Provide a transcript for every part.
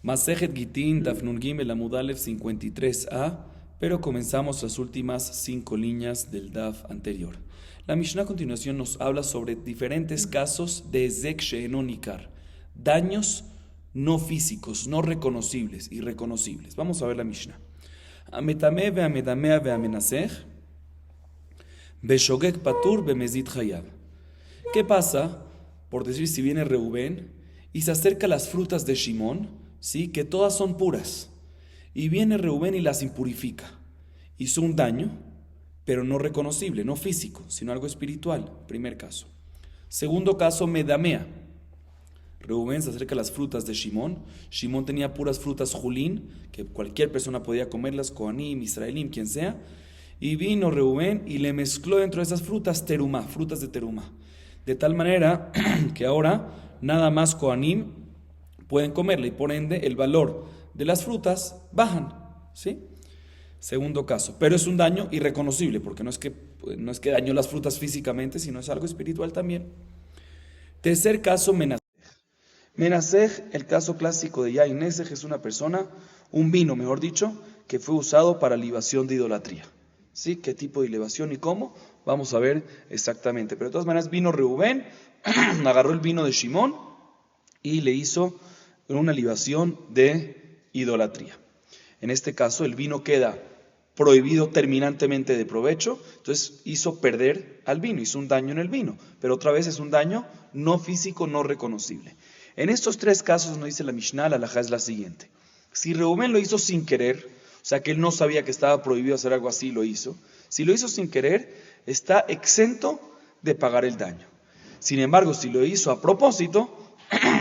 Masejet Gitin, Daf Nun Gimel Amud Aleph 53a, pero comenzamos las últimas 5 líneas del Daf anterior. La Mishnah a continuación nos habla sobre diferentes casos de Ezek She'eno Nikar, daños no físicos, no reconocibles, irreconocibles. Vamos a ver la Mishnah. Ametame ve'amedamea ve'amenasej, Beshogek patur be'mezid chayav. ¿Qué pasa? Por decir, si viene Reubén y se acerca a las frutas de Shimón, ¿sí? Que todas son puras, y viene Reubén y las impurifica. Hizo un daño, pero no reconocible, no físico, sino algo espiritual. Primer caso. Segundo caso, medamea. Reubén se acerca a las frutas de Shimón. Shimón tenía puras frutas julín, que cualquier persona podía comerlas, Kohanim, Israelim, quien sea. Y vino Reubén y le mezcló dentro de esas frutas terumá, frutas de terumá. De tal manera que ahora nada más Kohanim pueden comerla y por ende el valor de las frutas bajan, ¿sí? Segundo caso, pero es un daño irreconocible porque no es que dañó las frutas físicamente, sino es algo espiritual también. Tercer caso, Menasej. Menasej, el caso clásico de Yain Nesej, es una persona, un vino, mejor dicho, que fue usado para libación de idolatría. ¿Sí? ¿Qué tipo de libación y cómo? Vamos a ver exactamente. Pero de todas maneras vino Reubén, agarró el vino de Shimón y le hizo una libación de idolatría. En este caso el vino queda prohibido terminantemente de provecho, entonces hizo perder al vino, hizo un daño en el vino, pero otra vez es un daño no físico, no reconocible. En estos tres casos nos dice la Mishnah, la halajá es la siguiente. Si Reubén lo hizo sin querer, o sea que él no sabía que estaba prohibido hacer algo así y lo hizo, si lo hizo sin querer, está exento de pagar el daño. Sin embargo, si lo hizo a propósito,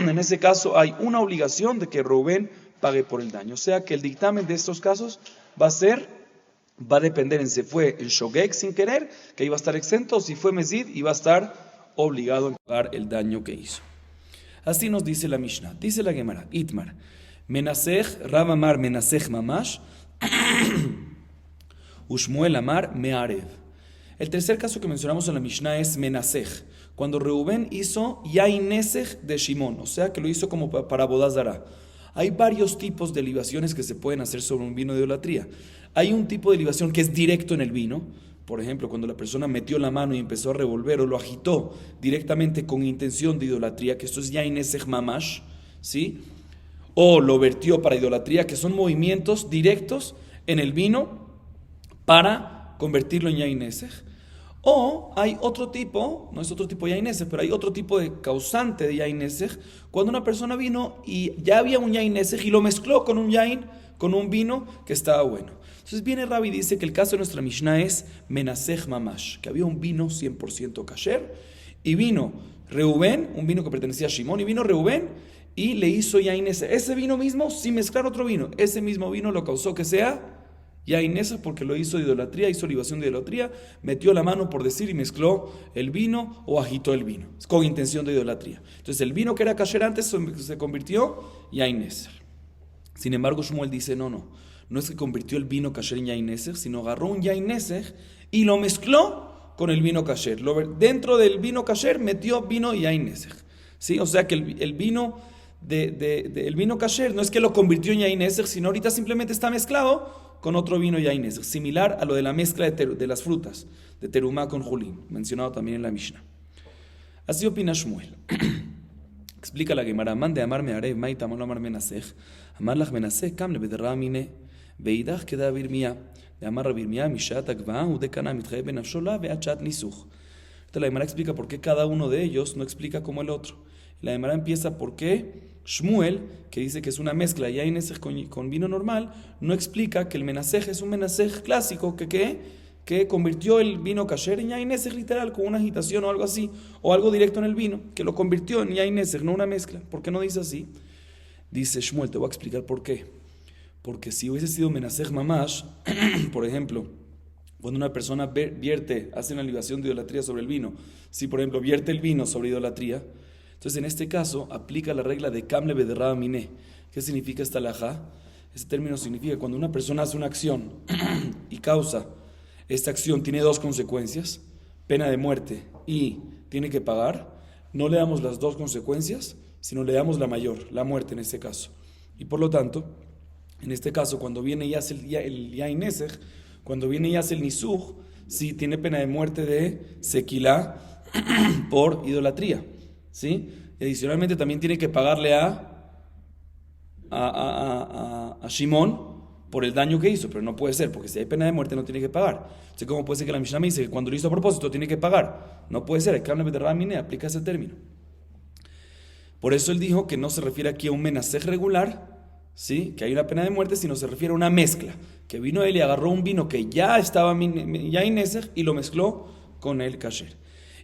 en ese caso hay una obligación de que Reubén pague por el daño. O sea que el dictamen de estos casos va a depender en si fue el shogeg sin querer, que iba a estar exento, o si fue mezid, iba a estar obligado a pagar el daño que hizo. Así nos dice la Mishnah. Dice la Gemara, Itmar, Menasej, Rav Amar Menasej Mamash, Ushmuel Amar Mearev. El tercer caso que mencionamos en la Mishnah es Menasej, cuando Reubén hizo Yain Nesej de Shimón, o sea que lo hizo como para bodas Zará. Hay varios tipos de libaciones que se pueden hacer sobre un vino de idolatría. Hay un tipo de libación que es directo en el vino. Por ejemplo, cuando la persona metió la mano y empezó a revolver o lo agitó directamente con intención de idolatría, que esto es Yain Nesej Mamash, ¿sí? O lo vertió para idolatría, que son movimientos directos en el vino para convertirlo en Yain Nesej. O hay otro tipo, no es otro tipo de Yain Nesej, pero hay otro tipo de causante de Yain Nesej, cuando una persona vino y ya había un Yain Nesej y lo mezcló con un vino que estaba bueno. Entonces viene Rabbi y dice que el caso de nuestra Mishnah es Menasej Mamash, que había un vino 100% kasher, y vino Reubén, un vino que pertenecía a Shimón, y vino Reubén y le hizo Yain Nesej. Ese vino mismo, sin mezclar otro vino, ese mismo vino lo causó que sea Yain Nesej porque lo hizo de idolatría, hizo libación de idolatría, metió la mano por decir y mezcló el vino o agitó el vino, con intención de idolatría. Entonces el vino que era kasher antes se convirtió Yain Nesej. Sin embargo, Shmuel dice, no es que convirtió el vino kasher en Yain Nesej, sino agarró un Yain Nesej y lo mezcló con el vino kasher. Dentro del vino kasher metió vino Yain Nesej, ¿sí? O sea que el vino el vino kasher no es que lo convirtió en Yain Nesej, sino ahorita simplemente está mezclado con otro vino Yain Nesej, similar a lo de la mezcla de las frutas, de terumá con julín, mencionado también en la Mishnah. Así opina Shmuel. Explica la Gemara, man de amar me'arev, ma'ita amar amar menasej, amar lach menasej, kam lebederra mine, veidach queda birmia, de amar birmia, mishat agva, udekana mitchae benafshola, veachat nisuch. Entonces la Gemara explica por qué cada uno de ellos no explica como el otro. La Gemara empieza por qué Shmuel, que dice que es una mezcla Yain Nesej con vino normal, no explica que el menasej es un menasej clásico que convirtió el vino kasher en Yain Nesej literal, con una agitación o algo así, o algo directo en el vino, que lo convirtió en Yain Nesej, no una mezcla. ¿Por qué no dice así? Dice Shmuel, te voy a explicar por qué. Porque si hubiese sido menasej mamash, por ejemplo, cuando una persona hace una libación de idolatría sobre el vino, si por ejemplo vierte el vino sobre idolatría, entonces en este caso aplica la regla de Kamle Bederra Miné. ¿Qué significa esta halajá? Este término significa cuando una persona hace una acción y causa, esta acción tiene dos consecuencias, pena de muerte y tiene que pagar, no le damos las dos consecuencias, sino le damos la mayor, la muerte en este caso. Y por lo tanto, en este caso, cuando viene y hace el Yain Nesej, cuando viene y hace el Nisuj, sí tiene pena de muerte de Sequilá por idolatría, ¿sí? Y adicionalmente también tiene que pagarle a Shimón por el daño que hizo, pero no puede ser, porque si hay pena de muerte no tiene que pagar. Entonces, ¿cómo puede ser que la Mishnah me dice que cuando lo hizo a propósito tiene que pagar? No puede ser, el Kame de Ramine aplica ese término. Por eso él dijo que no se refiere aquí a un menasej regular, ¿sí? Que hay una pena de muerte, sino se refiere a una mezcla. Que vino él y agarró un vino que ya estaba ya inesej y lo mezcló con el kasher.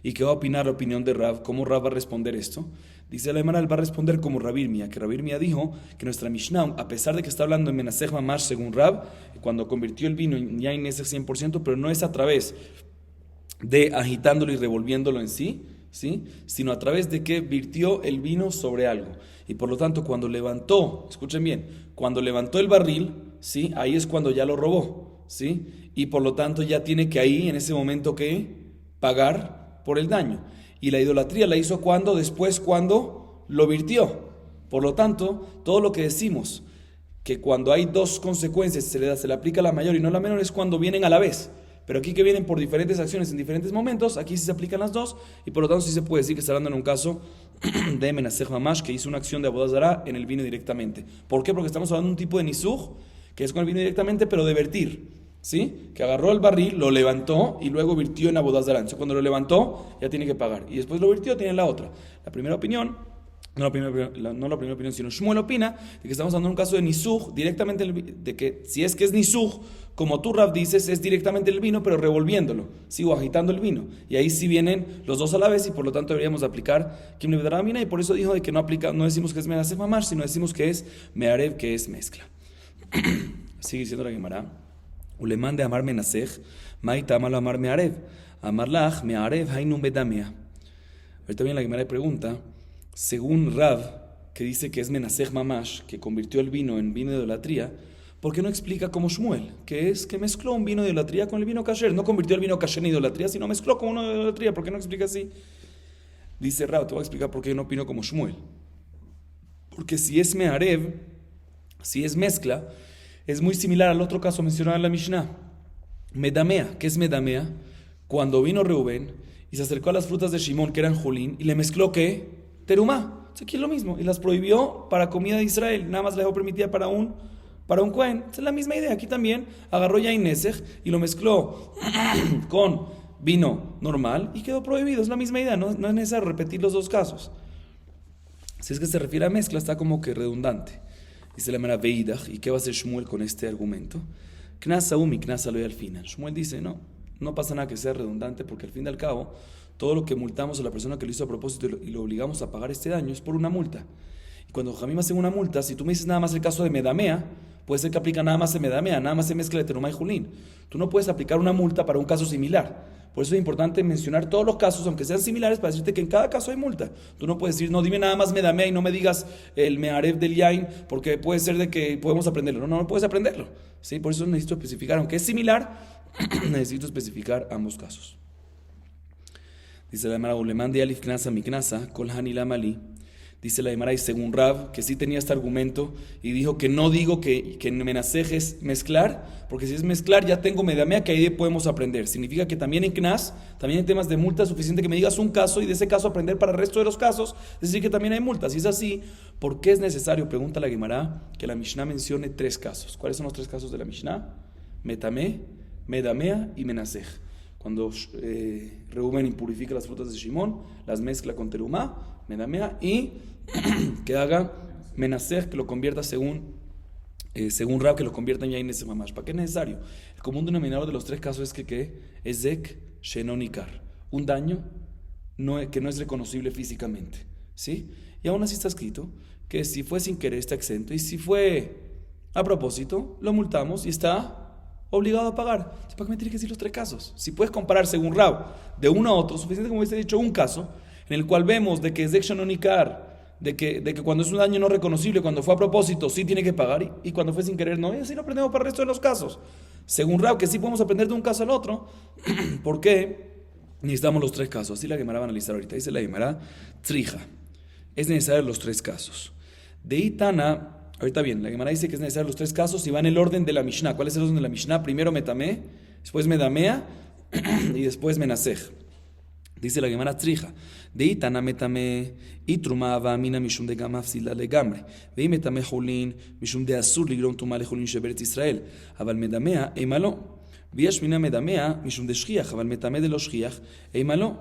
¿Y qué va a opinar la opinión de Rav? ¿Cómo Rav va a responder esto? Dice la Gemara, él va a responder como Rabir Mía, que Rabir Mía dijo que nuestra Mishnah, a pesar de que está hablando en menasej mamash según Rav, cuando convirtió el vino en ya inesej 100%, pero no es a través de agitándolo y revolviéndolo en sí, ¿sí? Sino a través de que virtió el vino sobre algo. Y por lo tanto, cuando levantó, escuchen bien, cuando levantó el barril, ¿sí? Ahí es cuando ya lo robó, ¿sí? Y por lo tanto ya tiene que ahí, en ese momento, que pagar por el daño. Y la idolatría la hizo cuando, después cuando lo virtió. Por lo tanto, todo lo que decimos, que cuando hay dos consecuencias se le aplica la mayor y no la menor, es cuando vienen a la vez. Pero aquí que vienen por diferentes acciones en diferentes momentos, aquí sí se aplican las dos, y por lo tanto sí se puede decir que está hablando en un caso de menasej mamash, que hizo una acción de avodah zará en el vino directamente. ¿Por qué? Porque estamos hablando de un tipo de nisuj, que es con el vino directamente, pero de vertir, ¿sí? Que agarró el barril, lo levantó y luego virtió en avodah zará. Entonces cuando lo levantó, ya tiene que pagar. Y después lo virtió, tiene la otra. La primera opinión... No la primera opinión, sino Shmuel opina de que estamos hablando de un caso de nisuj, directamente de que si es que es nisuj, como tú Rav dices, es directamente el vino, pero revolviéndolo, sigo agitando el vino. Y ahí sí vienen los dos a la vez y por lo tanto deberíamos aplicar Kim Levedramina, y por eso dijo de que no aplica, no decimos que es menasej mamash, sino decimos que es mearev, que es mezcla. Sigue diciendo la Gemara. Ulemán de amar menasej, maita amar amar mearev, amar lach mearev hainum bedamea. Ahorita viene la Gemara y pregunta, según Rav, que dice que es menasej mamash, que convirtió el vino en vino de idolatría, ¿por qué no explica como Shmuel? Que es que mezcló un vino de idolatría con el vino kasher. No convirtió el vino kasher en idolatría, sino mezcló con uno de idolatría. ¿Por qué no explica así? Dice Rav, te voy a explicar por qué yo no opino como Shmuel. Porque si es mearev, si es mezcla, es muy similar al otro caso mencionado en la Mishnah. Medamea, ¿qué es medamea? Cuando vino Reubén y se acercó a las frutas de Shimón, que eran julín, y le mezcló ¿qué? Terumá. Aquí es lo mismo. Y las prohibió para comida de Israel. Nada más la dejó permitida para un Cohen. Es la misma idea. Aquí también agarró Yain Nesej y lo mezcló con vino normal y quedó prohibido. Es la misma idea. No es necesario repetir los dos casos. Si es que se refiere a mezcla, está como que redundante. Dice la mera Veidach. ¿Y qué va a hacer Shmuel con este argumento? Knasa umi, knasa lo al final. Shmuel dice, no pasa nada que sea redundante, porque al fin y al cabo todo lo que multamos a la persona que lo hizo a propósito y lo obligamos a pagar este daño es por una multa. Y cuando Jamim hace una multa, si tú me dices nada más el caso de Medamea, puede ser que aplica nada más en Medamea, nada más en mezcla de Terumá y Julín. Tú no puedes aplicar una multa para un caso similar. Por eso es importante mencionar todos los casos, aunque sean similares, para decirte que en cada caso hay multa. Tú no puedes decir, no, dime nada más Medamea y no me digas el Mearev del Yain, porque puede ser de que podemos aprenderlo. No puedes aprenderlo. ¿Sí? Por eso necesito especificar, aunque es similar, necesito especificar ambos casos. Dice la Gemara, Ulemán de Alif Knasa Miknasa, Kol Hani Lamali. Dice la Gemara, y según Rav, que sí tenía este argumento, y dijo que no digo que en menasej es mezclar, porque si es mezclar ya tengo medamea, que ahí podemos aprender. Significa que también en Knas, también en temas de multa, es suficiente que me digas un caso y de ese caso aprender para el resto de los casos, es decir que también hay multas. Si es así, ¿por qué es necesario, pregunta la Gemara, que la Mishnah mencione 3 casos? ¿Cuáles son los 3 casos de la Mishnah? Metamé, medamea y menasej. Cuando Reubén impurifica las frutas de Shimón, las mezcla con terumá, medamea, y que haga menasej, que lo convierta según Rab, que lo convierta en yain nesej mamash. ¿Para qué es necesario? El común denominador de los 3 casos es que es zek shenonikar, un daño que no es reconocible físicamente, ¿sí? Y aún así está escrito que si fue sin querer está exento, y si fue a propósito, lo multamos y está obligado a pagar. ¿Para qué me tiene que decir los 3 casos? Si puedes comparar según Rab de uno a otro, suficiente como hubiese dicho un caso en el cual vemos de que es Shenonikar, de que cuando es un daño no reconocible, cuando fue a propósito sí tiene que pagar, y cuando fue sin querer no, y así lo aprendemos para el resto de los casos. Según Rab, que sí podemos aprender de un caso al otro, ¿por qué necesitamos los 3 casos? Así la Gemara va a analizar ahorita. Dice la Gemara, Trija, es necesario los 3 casos. De Itana Ahorita bien, la Gemara dice que es necesario los tres casos y va en el orden de la Mishnah. ¿Cuál es el orden de la Mishnah? Primero Metamé, después Medamea y después Menasej. Dice la Gemara Trija, de Itana Metame, Itruma Avamina Mishum de Gamafsila Legamre, ve Metame Julin, Mishum de Asur Ligron Tumale Julin Sheberet Israel, Aval Medamea, Eimalo, Viash Mina Medamea, Mishum de Shchiach, Aval Metame de los Shchiach, Eimalo,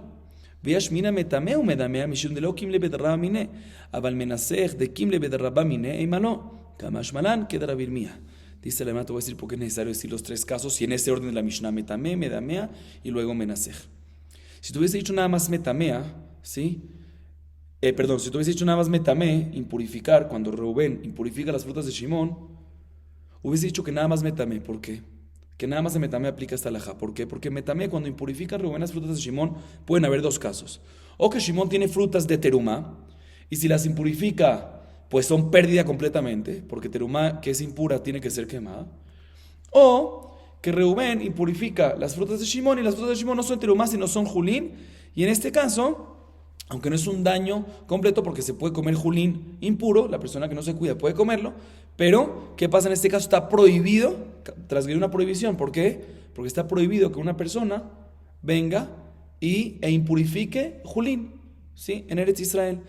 Viash Mina Metame u Medamea, Mishum de lo Kim le Bedarraba Mine, Aval Menasej de Kim le Bedarraba Mine, Eimalo, Kamash Malan, Kedara Birmia. Dice la Gemara, te voy a decir por qué es necesario decir los tres casos y en ese orden de la Mishnah, Metame, Medamea y luego Menasej. Si tú hubiese dicho nada más metamea, ¿sí? Si tú hubiese dicho nada más metamé, impurificar, cuando Reubén impurifica las frutas de Shimón, hubiese dicho que nada más metamé. ¿Por qué? Que nada más de metamé aplica esta alajá. ¿Por qué? Porque metamé, cuando impurifica Reubén las frutas de Shimón, pueden haber dos casos. O que Shimón tiene frutas de terumá, y si las impurifica, pues son pérdida completamente, porque terumá, que es impura, tiene que ser quemada. O que Reubén impurifica las frutas de Shimón y las frutas de Shimón no son terumá, sino son julín, y en este caso, aunque no es un daño completo porque se puede comer julín impuro, la persona que no se cuida puede comerlo, pero ¿qué pasa en este caso? Está prohibido, transgredir una prohibición. ¿Por qué? Porque está prohibido que una persona venga e impurifique julín, ¿sí? En Eretz Israel.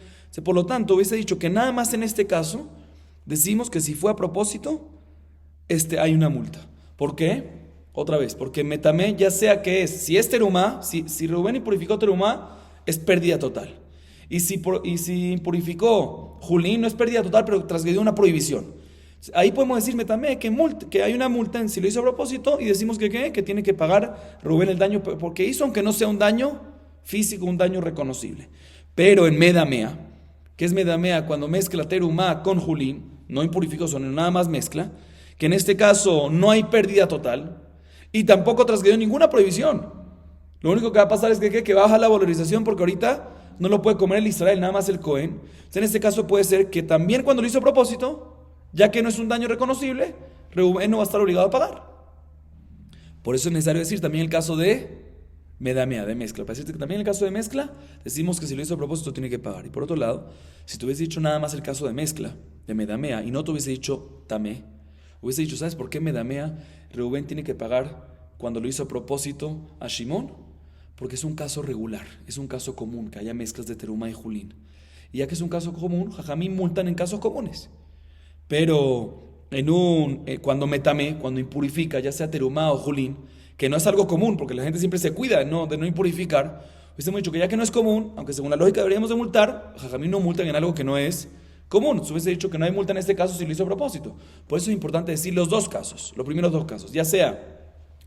Por lo tanto, hubiese dicho que nada más en este caso decimos que si fue a propósito, hay una multa. ¿Por qué? Otra vez, porque metamé, ya sea que es, si es terumá, si Reubén impurificó terumá, es pérdida total. Y si impurificó julín, no es pérdida total, pero transgredió una prohibición. Ahí podemos decir metamé que hay una multa en si lo hizo a propósito y decimos que tiene que pagar Reubén el daño porque hizo, aunque no sea un daño físico, un daño reconocible. Pero en medamea, ¿qué es medamea? Cuando mezcla terumá con julín, no impurificó, sino nada más mezcla, que en este caso no hay pérdida total y tampoco transgredió ninguna prohibición. Lo único que va a pasar es que baja la valorización porque ahorita no lo puede comer el Israel, nada más el Cohen. Entonces, en este caso puede ser que también cuando lo hizo a propósito, ya que no es un daño reconocible, Reubén no va a estar obligado a pagar. Por eso es necesario decir también el caso de medamea, de mezcla. Para decirte que también en el caso de mezcla, decimos que si lo hizo a propósito tiene que pagar. Y por otro lado, si te hubiese dicho nada más el caso de mezcla, de medamea, y no te hubiese dicho tamé, hubiese dicho, ¿sabes por qué medamea Reubén tiene que pagar cuando lo hizo a propósito a Shimón? Porque es un caso regular, es un caso común, que haya mezclas de terumá y julín. Y ya que es un caso común, jajamín multan en casos comunes. Pero cuando metamé, cuando impurifica, ya sea terumá o julín, que no es algo común, porque la gente siempre se cuida de no impurificar, hubiésemos dicho que ya que no es común, aunque según la lógica deberíamos de multar, jajamín no multan en algo que no es común. Entonces hubiese dicho que no hay multa en este caso si lo hizo a propósito. Por eso es importante decir los dos casos, los primeros dos casos, ya sea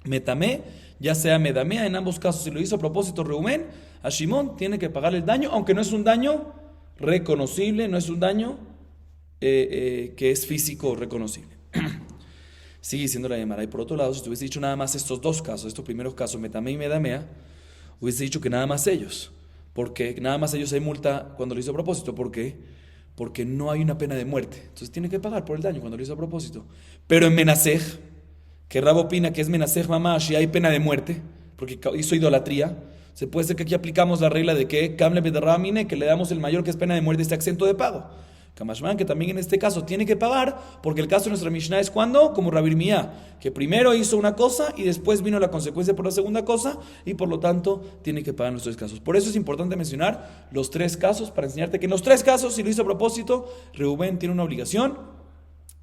metamé, ya sea medamea, en ambos casos si lo hizo a propósito Reubén, a Shimón tiene que pagar el daño, aunque no es un daño reconocible, no es un daño que es físico reconocible. Sigue diciendo la Gemara. Y por otro lado, si te hubiese dicho nada más estos dos casos, estos primeros casos, metamé y medamea, hubiese dicho que nada más ellos. Porque nada más ellos hay multa cuando lo hizo a propósito. ¿Por qué? Porque no hay una pena de muerte. Entonces tiene que pagar por el daño cuando lo hizo a propósito. Pero en Menasej, que Rab opina que es Menasej mamash y hay pena de muerte, porque hizo idolatría, se puede ser que aquí aplicamos la regla de que Kamle Bedarramine, que le damos el mayor que es pena de muerte, está exento de pago. Kamashman, que también en este caso tiene que pagar, porque el caso de nuestra Mishnah es cuando, como Rabbi Irmía, que primero hizo una cosa y después vino la consecuencia por la segunda cosa, y por lo tanto tiene que pagar en los tres casos. Por eso es importante mencionar los tres casos, para enseñarte que en los tres casos, si lo hizo a propósito, Reubén tiene una obligación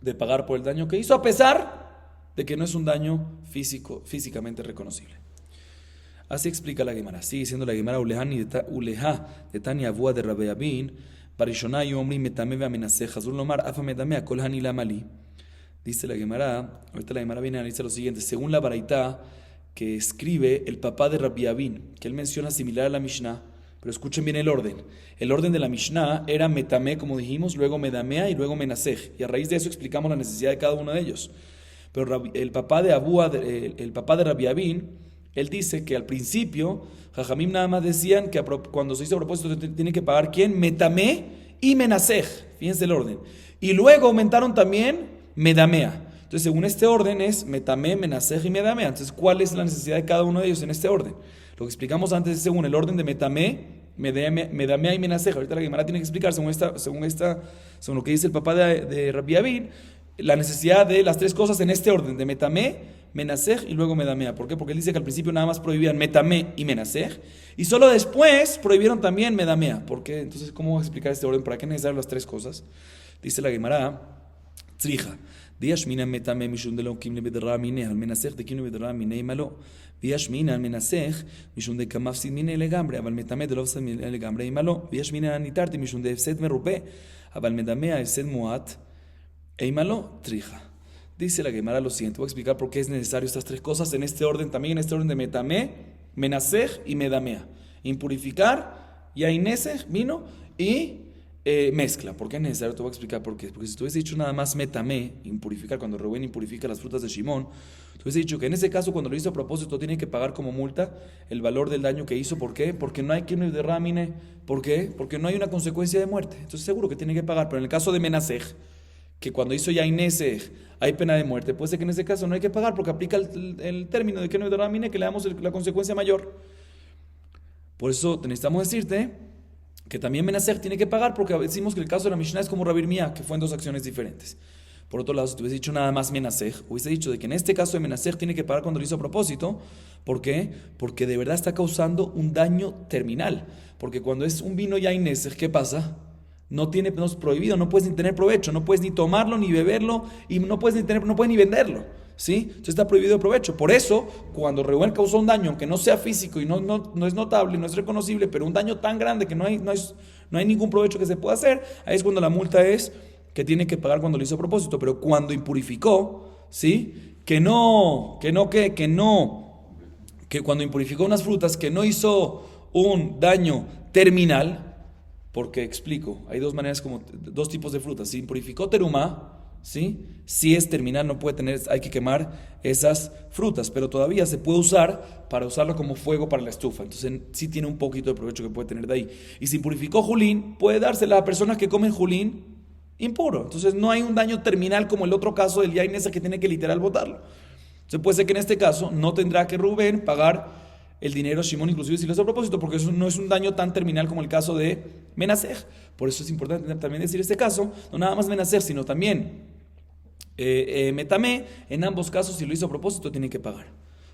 de pagar por el daño que hizo, a pesar de que no es un daño físicamente reconocible. Así explica la Gemara. Sigue diciendo la Gemara, Ulejá de Tania Abúa de Rabbi Abin, Parishonah y Omri metame ve'amenasej Hazul lomar afa medamea kol hani lamali. Dice la Gemara, ahorita la Gemara viene a analizar lo siguiente. Según la Baraitá que escribe el papá de Rabbi Abin, que él menciona similar a la Mishnah, pero escuchen bien el orden. El orden de la Mishnah era metame, como dijimos, luego medamea y luego menasej. Y a raíz de eso explicamos la necesidad de cada uno de ellos. Pero el papá de Rabbi Abin, él dice que al principio, Jajamim nada más decían que cuando se hizo a propósito tiene que pagar ¿quién? Metamé y menasej. Fíjense el orden. Y luego aumentaron también medamea. Entonces, según este orden es metamé, menasej y medamea. Entonces, ¿cuál es la necesidad de cada uno de ellos en este orden? Lo que explicamos antes es según el orden de metamé, medamea y menasej. Ahorita la Gemara tiene que explicar, según lo que dice el papá de Rabbi David, la necesidad de las tres cosas en este orden, de metamé, menasej y luego medamea. ¿Por qué? Porque él dice que al principio nada más prohibían metamé y menasej, y solo después prohibieron también medamea. ¿Por qué? Entonces, ¿cómo explicar este orden? ¿Para qué necesitan las tres cosas? Dice la Gemara, tzrija, diashmina metamé mishum de lo kim le bedra mine, al menasej de kim le bedra mine malo, diashmina al menasej mishum de kamafsid mine legambre, al metamé de lo fsid mine legambre y malo, diashmina anitarte mishum de efsed merupe, al medamea efsed muat, Eimalo, trija. Dice la Gemara lo siguiente. Voy a explicar por qué es necesario estas tres cosas en este orden, también en este orden de metamé, menasej y medamea. Impurificar, yainesej, vino y mezcla. ¿Por qué es necesario? Te voy a explicar por qué. Porque si tú hubiese dicho nada más metamé, impurificar, cuando Reuben impurifica las frutas de Shimón, tú hubiese dicho que en ese caso, cuando lo hizo a propósito, tiene que pagar como multa el valor del daño que hizo. ¿Por qué? Porque no hay quien derramine. ¿Por qué? Porque no hay una consecuencia de muerte. Entonces seguro que tiene que pagar. Pero en el caso de menasej, que cuando hizo Yainesej hay pena de muerte, puede ser que en ese caso no hay que pagar porque aplica el término de que no es doramine, que le damos la consecuencia mayor. Por eso necesitamos decirte que también Menasej tiene que pagar, porque decimos que el caso de la Mishnah es como Rabbi Mía, que fue en dos acciones diferentes. Por otro lado, si te hubiese dicho nada más Menasej, hubiese dicho de que en este caso de Menasej tiene que pagar cuando lo hizo a propósito. ¿Por qué? Porque de verdad está causando un daño terminal. Porque cuando es un vino Yainesej, ¿qué pasa? No es prohibido, no puedes ni tener provecho, no puedes ni tomarlo, ni beberlo, y no puedes ni venderlo, ¿sí? Entonces está prohibido el provecho. Por eso, cuando Reuben causó un daño, aunque no sea físico y no es notable, no es reconocible, pero un daño tan grande que no hay ningún provecho que se pueda hacer, ahí es cuando la multa es que tiene que pagar cuando lo hizo a propósito. Pero cuando impurificó, ¿sí? Que cuando impurificó unas frutas, que no hizo un daño terminal. Porque explico, hay dos tipos de frutas. Si impurificó terumá, ¿sí? Si es terminal, hay que quemar esas frutas, pero todavía se puede usar para usarlo como fuego para la estufa. Entonces sí tiene un poquito de provecho que puede tener de ahí. Y si impurificó julín, puede dársela a personas que comen julín impuro. Entonces no hay un daño terminal como el otro caso del yainesa que tiene que literal botarlo. Entonces puede ser que en este caso no tendrá que Rubén pagar el dinero a Shimón, inclusive si lo hace a propósito, porque eso no es un daño tan terminal como el caso de Menasej. Por eso es importante también decir este caso, no nada más Menasej, sino también Metamé. En ambos casos, si lo hizo a propósito, tiene que pagar.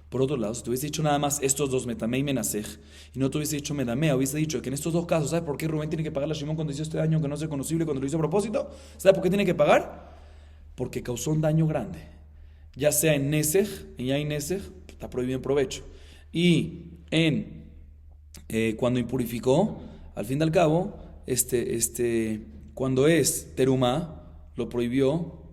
Por otro lado, si te hubiese dicho nada más estos dos, Metamé y Menasej, y no te hubiese dicho Medamea, hubiese dicho que en estos dos casos, ¿sabes por qué Rubén tiene que pagarle a Shimón cuando hizo este daño que no es reconocible cuando lo hizo a propósito? ¿Sabes por qué tiene que pagar? Porque causó un daño grande. Ya sea en Nesej, en Yain Nesej, está prohibido en provecho. Y cuando impurificó, al fin y al cabo, cuando es terumá, lo prohibió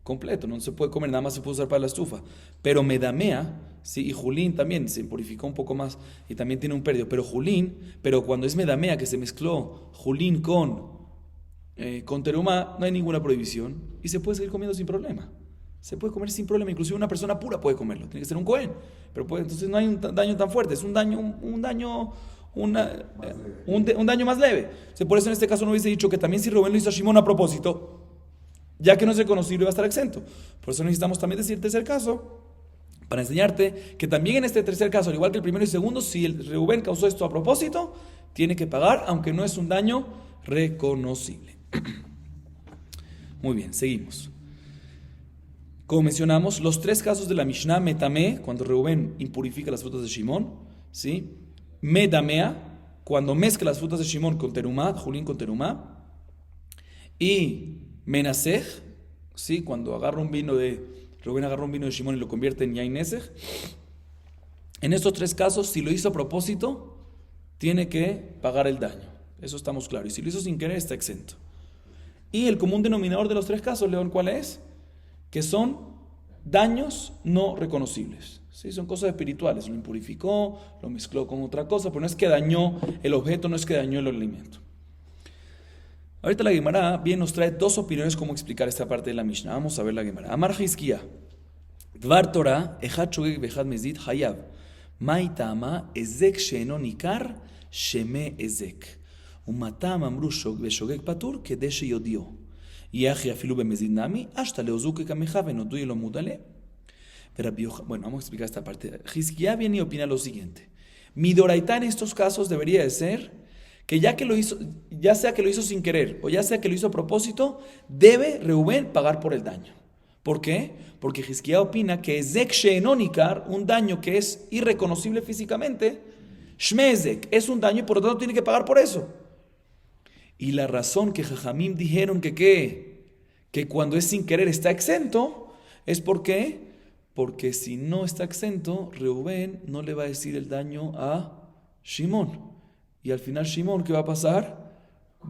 completo, no se puede comer, nada más se puede usar para la estufa. Pero medamea, sí, y julín también se impurificó un poco más y también tiene un pérdida. Pero cuando es medamea, que se mezcló julín con terumá, no hay ninguna prohibición y se puede seguir comiendo sin problema. Se puede comer sin problema, inclusive una persona pura puede comerlo, tiene que ser un cohen, pero entonces no hay un daño tan fuerte, es un daño más leve. O sea, por eso en este caso no hubiese dicho que también si Rubén lo hizo a Shimón a propósito, ya que no es reconocible va a estar exento. Por eso necesitamos también decir tercer caso, para enseñarte que también en este tercer caso, al igual que el primero y segundo, si el Rubén causó esto a propósito, tiene que pagar, aunque no es un daño reconocible. Muy bien, seguimos. Como mencionamos, los tres casos de la Mishnah, Metamé, cuando Reuben impurifica las frutas de Shimón, ¿sí? Medamea, cuando mezcla las frutas de Shimón con terumá, julín con terumá, y Menasej, ¿sí? Cuando Reuben agarra un vino de Shimón y lo convierte en Yainesej. En estos tres casos, si lo hizo a propósito, tiene que pagar el daño. Eso estamos claros. Y si lo hizo sin querer, está exento. Y el común denominador de los tres casos, León, ¿cuál es? Que son daños no reconocibles. ¿Sí? Son cosas espirituales. Lo impurificó, lo mezcló con otra cosa, pero no es que dañó el objeto, no es que dañó el alimento. Ahorita la Gemara bien nos trae dos opiniones cómo explicar esta parte de la Mishnah. Vamos a ver la Gemara. Amar Hizkiya, Dvar Torah, Echad Shogeg Vechad Mezid Hayav, Maitama Ezek Sheeno Nikar Sheme Ezek, Umatam Amru Shogeg Patur Kede Sheyodio. Bueno, vamos a explicar esta parte. Hizkiya viene y opina lo siguiente. Mi doraitá en estos casos debería de ser que ya que lo hizo, ya sea que lo hizo sin querer o ya sea que lo hizo a propósito, debe Reubén pagar por el daño. ¿Por qué? Porque Hizquía opina que Ezek Sheenonikar, un daño que es irreconocible físicamente, Shmezek es un daño y por lo tanto tiene que pagar por eso. Y la razón que Jajamim dijeron que cuando es sin querer está exento, es porque si no está exento, Reubén no le va a decir el daño a Shimón. Y al final Shimón, ¿qué va a pasar?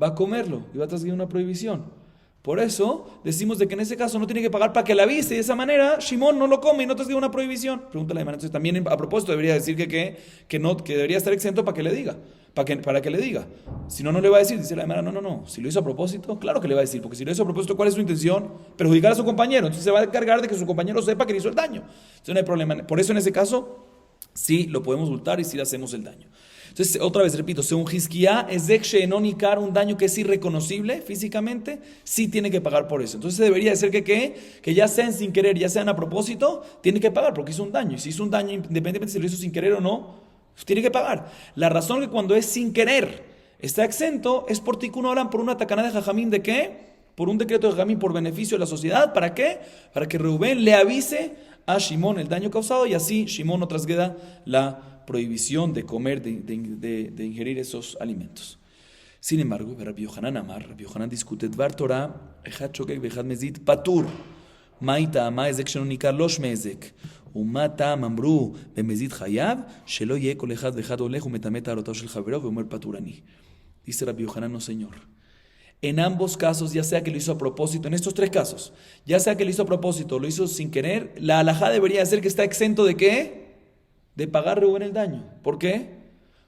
Va a comerlo y va a transgredir una prohibición. Por eso decimos de que en ese caso no tiene que pagar para que la avise y de esa manera Shimón no lo come y no transgrede una prohibición. Pregúntale a la entonces también a propósito debería decir que debería estar exento para que le diga. Para que le diga. Si no, no le va a decir. Dice la Gemara, no. Si lo hizo a propósito, claro que le va a decir. Porque si lo hizo a propósito, ¿cuál es su intención? Perjudicar a su compañero. Entonces se va a encargar de que su compañero sepa que le hizo el daño. Entonces no hay problema. Por eso en ese caso, sí lo podemos multar y sí le hacemos el daño. Entonces, otra vez repito, según Hizquía, Ezek Sheenonikar, un daño que es irreconocible físicamente, sí tiene que pagar por eso. Entonces debería de ser que ya sean sin querer, ya sean a propósito, tiene que pagar porque hizo un daño. Y si hizo un daño, independientemente si lo hizo sin querer o no, tiene que pagar. La razón que cuando es sin querer está exento es por Tikkun Olam, por una tacaná de Jajamín, ¿de qué? Por un decreto de Jajamín por beneficio de la sociedad. ¿Para qué? Para que Reubén le avise a Shimón el daño causado y así Shimón no transgreda la prohibición de comer, de ingerir esos alimentos. Sin embargo, Rabbi Yohanan Amar, Rabbi Yohanan discute Dvar Torah, Echad Shokek Vechad Mezid Patur, Maita Ma Ezek Sheenonikar Lo Shmezek, ומה טעם אמרו במזיד חייו, שלא יהיה כל אחד ואחד הולך ומטמא טהרתו של חברו ואומר פטור אני. Dice Rabbi Yohanan, no señor. En ambos casos, ya sea que lo hizo a propósito, en estos tres casos, ya sea que lo hizo a propósito o lo hizo sin querer, la halajá debería ser que está exento de ¿qué? De pagar Reubén el daño. ¿Por qué?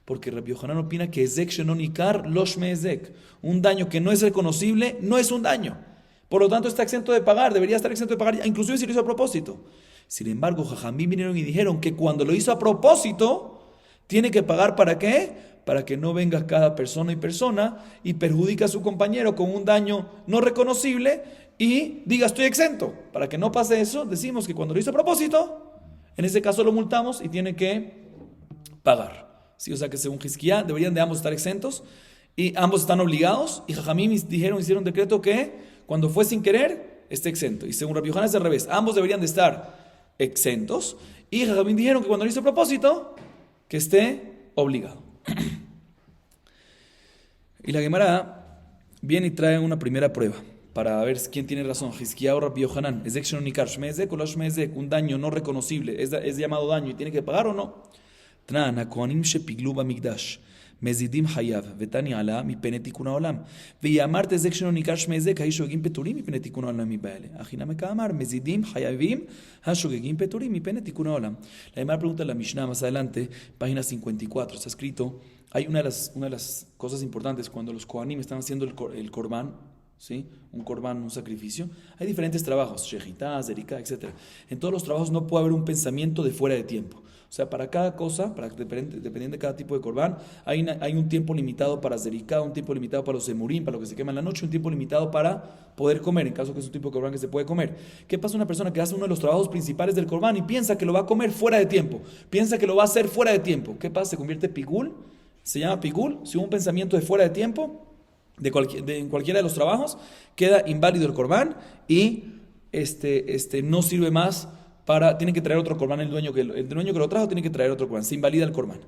Porque Rabbi Yohanan opina que Ezek Sheenonikar Lo Shmezek, un daño que no es reconocible, no es un daño. Por lo tanto, está exento de pagar, debería estar exento de pagar, inclusive si lo hizo a propósito. Sin embargo, Jajamim vinieron y dijeron que cuando lo hizo a propósito, tiene que pagar ¿para qué? Para que no venga cada persona y perjudique a su compañero con un daño no reconocible y diga estoy exento. Para que no pase eso, decimos que cuando lo hizo a propósito, en ese caso lo multamos y tiene que pagar. ¿Sí? O sea que según Hizquía deberían de ambos estar exentos y ambos están obligados y Jajamim hicieron decreto que cuando fue sin querer esté exento. Y según Rabbi Yohanan es al revés, ambos deberían de estar exentos y Jajamim dijeron que cuando lo hizo a propósito que esté obligado. Y la Gemara viene y trae una primera prueba para ver quién tiene razón, Hizquía o Rabbi Yohanan. Ezek Sheenonikar Shmezek o Lo Shmezek, un daño no reconocible, es llamado daño y tiene que pagar o no. Tran hakohanim shepiglu bamikdash מזידים חייו, ותני עלה מפני תיקון העולם. ויאמרת ezek sheenonikar shmezek, השוגגים פטורים מפני תיקון העולם מבעלה. הכי נמי כאמר, מזידים חייבים, השוגגים פטורים מפני תיקון העולם. La Gemara pregunta en la Mishnah más adelante, página 54, está escrito, hay una de las cosas importantes cuando los Kohanim están haciendo el Korban, ¿sí? Un Korban, un sacrificio, hay diferentes trabajos, Shejitá, Zerika, etc. En todos los trabajos no puede haber un pensamiento de fuera de tiempo. O sea, para cada cosa, dependiendo de cada tipo de corbán, hay un tiempo limitado para zerika, un tiempo limitado para los emurim, para lo que se quema en la noche, un tiempo limitado para poder comer, en caso que es un tipo de corbán que se puede comer. ¿Qué pasa a una persona que hace uno de los trabajos principales del corbán y piensa que lo va a comer fuera de tiempo? Piensa que lo va a hacer fuera de tiempo. ¿Qué pasa? Se convierte en pigul, se llama pigul, si hubo un pensamiento de fuera de tiempo, en cualquiera de los trabajos, queda inválido el corbán y no sirve más. Tiene que traer otro corbán el dueño que lo trajo, tiene que traer otro corbán, se invalida el corbán.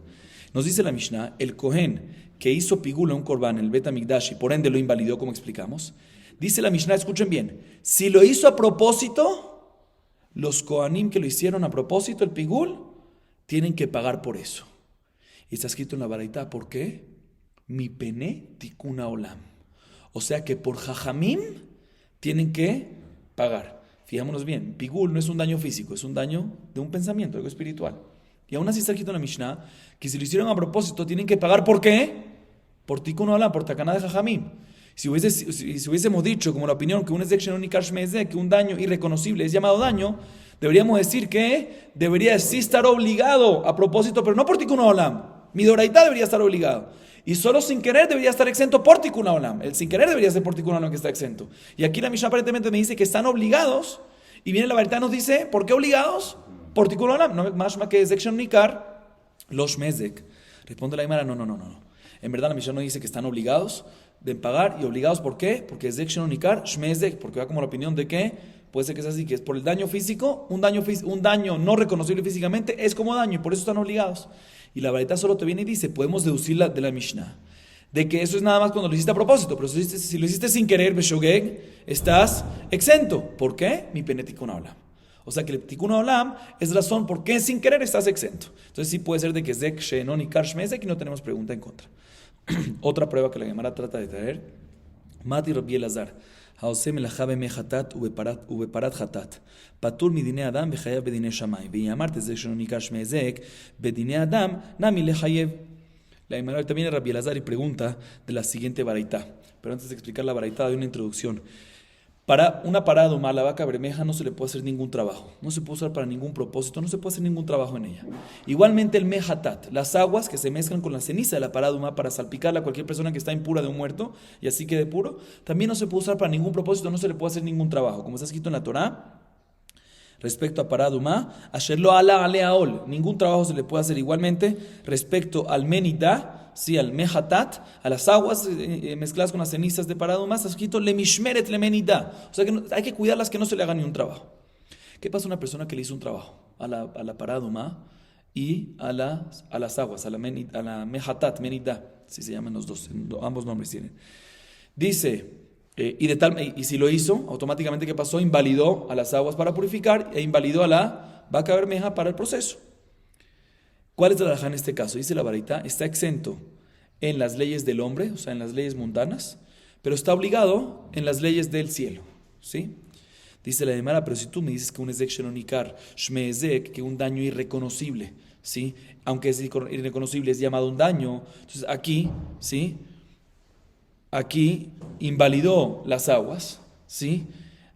Nos dice la Mishnah, el Kohen que hizo pigula un corbán en el Bet HaMikdash y por ende lo invalidó, como explicamos, dice la Mishnah, escuchen bien, si lo hizo a propósito, los Kohanim que lo hicieron a propósito, el pigul, tienen que pagar por eso. Y está escrito en la Baraita, ¿por qué? Mi pene tikuna olam. O sea que por Jajamim tienen que pagar. Fijámonos bien, pigul no es un daño físico, es un daño de un pensamiento, algo espiritual. Y aún así está escrito en la Mishnah que si lo hicieron a propósito tienen que pagar, ¿por qué? Por tikkun olam, por tacaná de Jajamim. Si hubiésemos dicho, como la opinión, que un ezek sheenonikar shmezek, que un daño irreconocible es llamado daño, deberíamos decir que debería sí estar obligado a propósito, pero no por tikkun olam. Mi doraita debería estar obligado. Y solo sin querer debería estar exento por tikkun olam. El sin querer debería ser por tikkun olam que está exento. Y aquí la Mishnah aparentemente me dice que están obligados. Y viene la Baraita nos dice, ¿por qué obligados? Por tikkun olam. No más que ezek sheenonikar lo shmezek. Responde la Gemara, no. En verdad la Mishnah no dice que están obligados de pagar, y obligados ¿por qué? Porque es Zek Shenonikar, Shmezek, porque va como la opinión de que puede ser que sea así, que es por el daño físico, un daño no reconocible físicamente es como daño, y por eso están obligados. Y la Baraita solo te viene y dice, podemos deducir de la Mishnah, de que eso es nada más cuando lo hiciste a propósito, pero si lo hiciste sin querer, Beshogeg, estás exento. ¿Por qué? Mi penetikun olam. O sea que el tikun olam es razón por qué sin querer estás exento. Entonces sí puede ser de que Zek Shenon y Karshmezek y no tenemos pregunta en contra. Otra prueba que la Gemara trata de traer, Mati Rabbi Elazar, Haosem elajabe mehatat ubeparat hatat, patur midine adam bechayev bedine shamay, veyamarte Zek Shenon y Karshmezek bedine adam nami lechayev. La Gemara también viene Rabbi Elazar y pregunta de la siguiente baraita. Pero antes de explicar la baraita, doy una introducción. Para una paraduma, la vaca bermeja no se le puede hacer ningún trabajo. No se puede usar para ningún propósito, no se puede hacer ningún trabajo en ella. Igualmente el mehatat, las aguas que se mezclan con la ceniza de la paraduma para salpicarla a cualquier persona que está impura de un muerto y así quede puro, también no se puede usar para ningún propósito, no se le puede hacer ningún trabajo. Como está escrito en la Torá, respecto a paraduma, asherlo ala aleaol, ningún trabajo se le puede hacer. Igualmente respecto al menida, sí, al mehatat, a las aguas mezcladas con las cenizas de paraduma, está escrito le mishmeret le menida, o sea que hay que cuidarlas, que no se le haga ni un trabajo. ¿Qué pasa a una persona que le hizo un trabajo a la paraduma y a las aguas, a la mehatat, menida, si se llaman los dos, ambos nombres tienen? Dice, y si lo hizo, automáticamente ¿qué pasó? Invalidó a las aguas para purificar e invalidó a la vaca bermeja para el proceso. ¿Cuál es la halajá en este caso? Dice la baraita, está exento en las leyes del hombre, o sea, en las leyes mundanas, pero está obligado en las leyes del cielo, ¿sí? Dice la Gemara, pero si tú me dices que un ezek shenonikar, shmeezek, que un daño irreconocible, ¿sí? Aunque es irreconocible, es llamado un daño, entonces aquí, ¿sí? Aquí invalidó las aguas, ¿sí?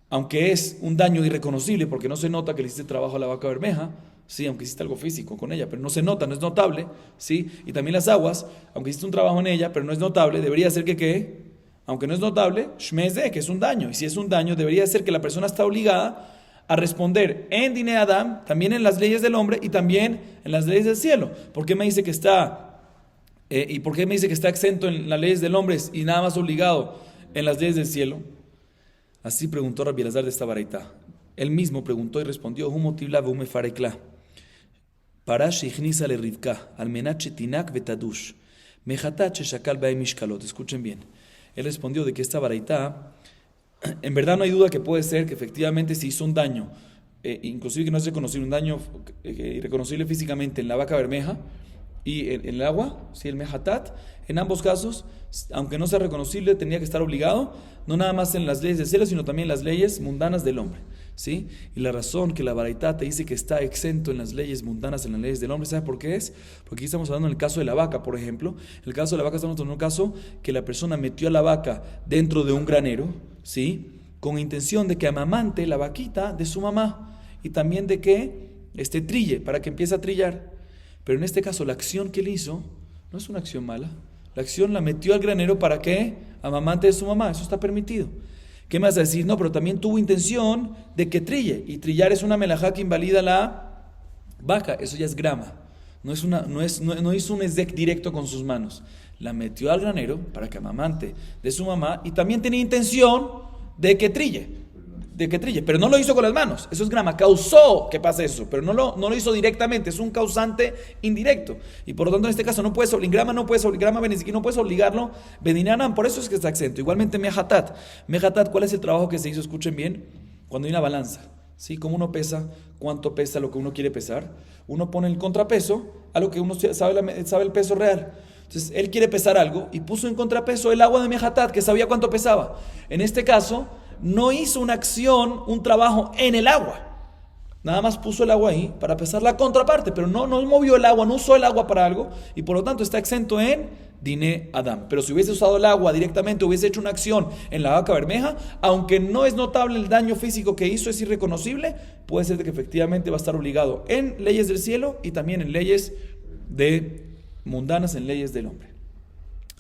Aunque es un daño irreconocible porque no se nota que le hiciste trabajo a la vaca bermeja, ¿sí? Aunque hiciste algo físico con ella, pero no se nota, no es notable, ¿sí? Y también las aguas, aunque hiciste un trabajo en ella, pero no es notable, debería ser que ¿qué? Aunque no es notable, shmezeh, que es un daño. Y si es un daño, debería ser que la persona está obligada a responder en Dine Adam, también en las leyes del hombre y también en las leyes del cielo. ¿Por qué me dice que está... ¿Y por qué me dice que está exento en las leyes del hombre y nada más obligado en las leyes del cielo? Así preguntó Rabbi Elazar de esta baraita. Él mismo preguntó y respondió: Parash igniza le Rivka, almenache tinak betadush, mejatache shakal bae mishkalot. Escuchen bien. Él respondió de que esta baraita, en verdad no hay duda que puede ser que efectivamente se hizo un daño, inclusive que no es reconocible, un daño irreconocible físicamente en la vaca bermeja y en el agua, ¿sí? El mehatat, en ambos casos, aunque no sea reconocible, tenía que estar obligado, no nada más en las leyes del cielo, sino también en las leyes mundanas del hombre, ¿sí? Y la razón que la baraita te dice que está exento en las leyes mundanas, en las leyes del hombre, ¿sabe por qué es? Porque aquí estamos hablando en el caso de la vaca, por ejemplo. En el caso de la vaca estamos hablando en un caso que la persona metió a la vaca dentro de un granero, ¿sí? Con intención de que amamante la vaquita de su mamá y también de que trille, para que empiece a trillar. Pero en este caso la acción que él hizo no es una acción mala. La acción la metió al granero para que amamante de su mamá. Eso está permitido. ¿Qué me vas a decir? No, pero también tuvo intención de que trille. Y trillar es una melajá que invalida la vaca. Eso ya es grama. No hizo un ezek directo con sus manos. La metió al granero para que amamante de su mamá y también tenía intención de que trille. Pero no lo hizo con las manos, eso es grama, causó que pase eso, pero no lo hizo directamente, es un causante indirecto, y por lo tanto en este caso no puedes obligarlo, Bedinanan, por eso es que está exento. Igualmente Mehatat, ¿cuál es el trabajo que se hizo? Escuchen bien, cuando hay una balanza, ¿sí? Como uno pesa, cuánto pesa lo que uno quiere pesar, uno pone el contrapeso a lo que uno sabe el peso real. Entonces él quiere pesar algo y puso en contrapeso el agua de Mehatat, que sabía cuánto pesaba. En este caso no hizo una acción, un trabajo en el agua. Nada más puso el agua ahí para pesar la contraparte, pero no movió el agua, no usó el agua para algo y por lo tanto está exento en Dine Adam. Pero si hubiese usado el agua directamente, hubiese hecho una acción en la vaca bermeja, aunque no es notable el daño físico que hizo, es irreconocible, puede ser que efectivamente va a estar obligado en leyes del cielo y también en leyes mundanas, en leyes del hombre.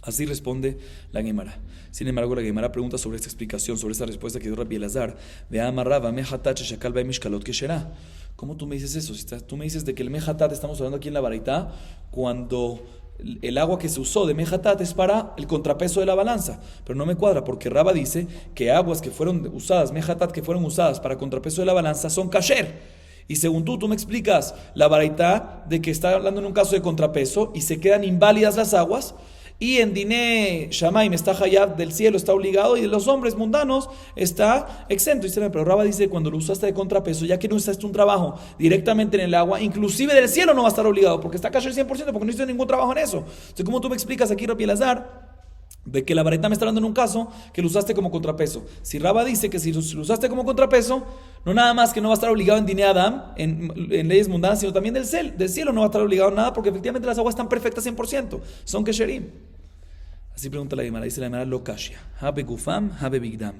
Así responde la Gemara. Sin embargo, la Gemara pregunta sobre esta explicación, sobre esta respuesta que dio Rabbi Elazar. ¿Cómo tú me dices eso? Tú me dices de que el mehatat, estamos hablando aquí en la baraita, cuando el agua que se usó de Mejatat es para el contrapeso de la balanza, pero no me cuadra porque Raba dice que aguas que fueron usadas, Mejatat que fueron usadas para contrapeso de la balanza son kasher. Y según tú me explicas la baraitá de que está hablando en un caso de contrapeso y se quedan inválidas las aguas, y en Diné Shamaim está Hayab, del cielo está obligado, y de los hombres mundanos está exento. Pero Raba dice, cuando lo usaste de contrapeso, ya que no usaste un trabajo directamente en el agua, inclusive del cielo no va a estar obligado, porque está kasher 100%, porque no hiciste ningún trabajo en eso. Entonces, ¿cómo tú me explicas aquí, Rabbi Elazar, de que la baraitá me está hablando en un caso que lo usaste como contrapeso? Si Raba dice que si lo usaste como contrapeso, no nada más que no va a estar obligado en Diné Adam, en leyes mundanas, sino también del cielo no va a estar obligado en nada, porque efectivamente las aguas están perfectas 100%, son kesherim. Así pregunta la Gemara, dice la Gemara, lo kashia, habe gufam, habe bigdam,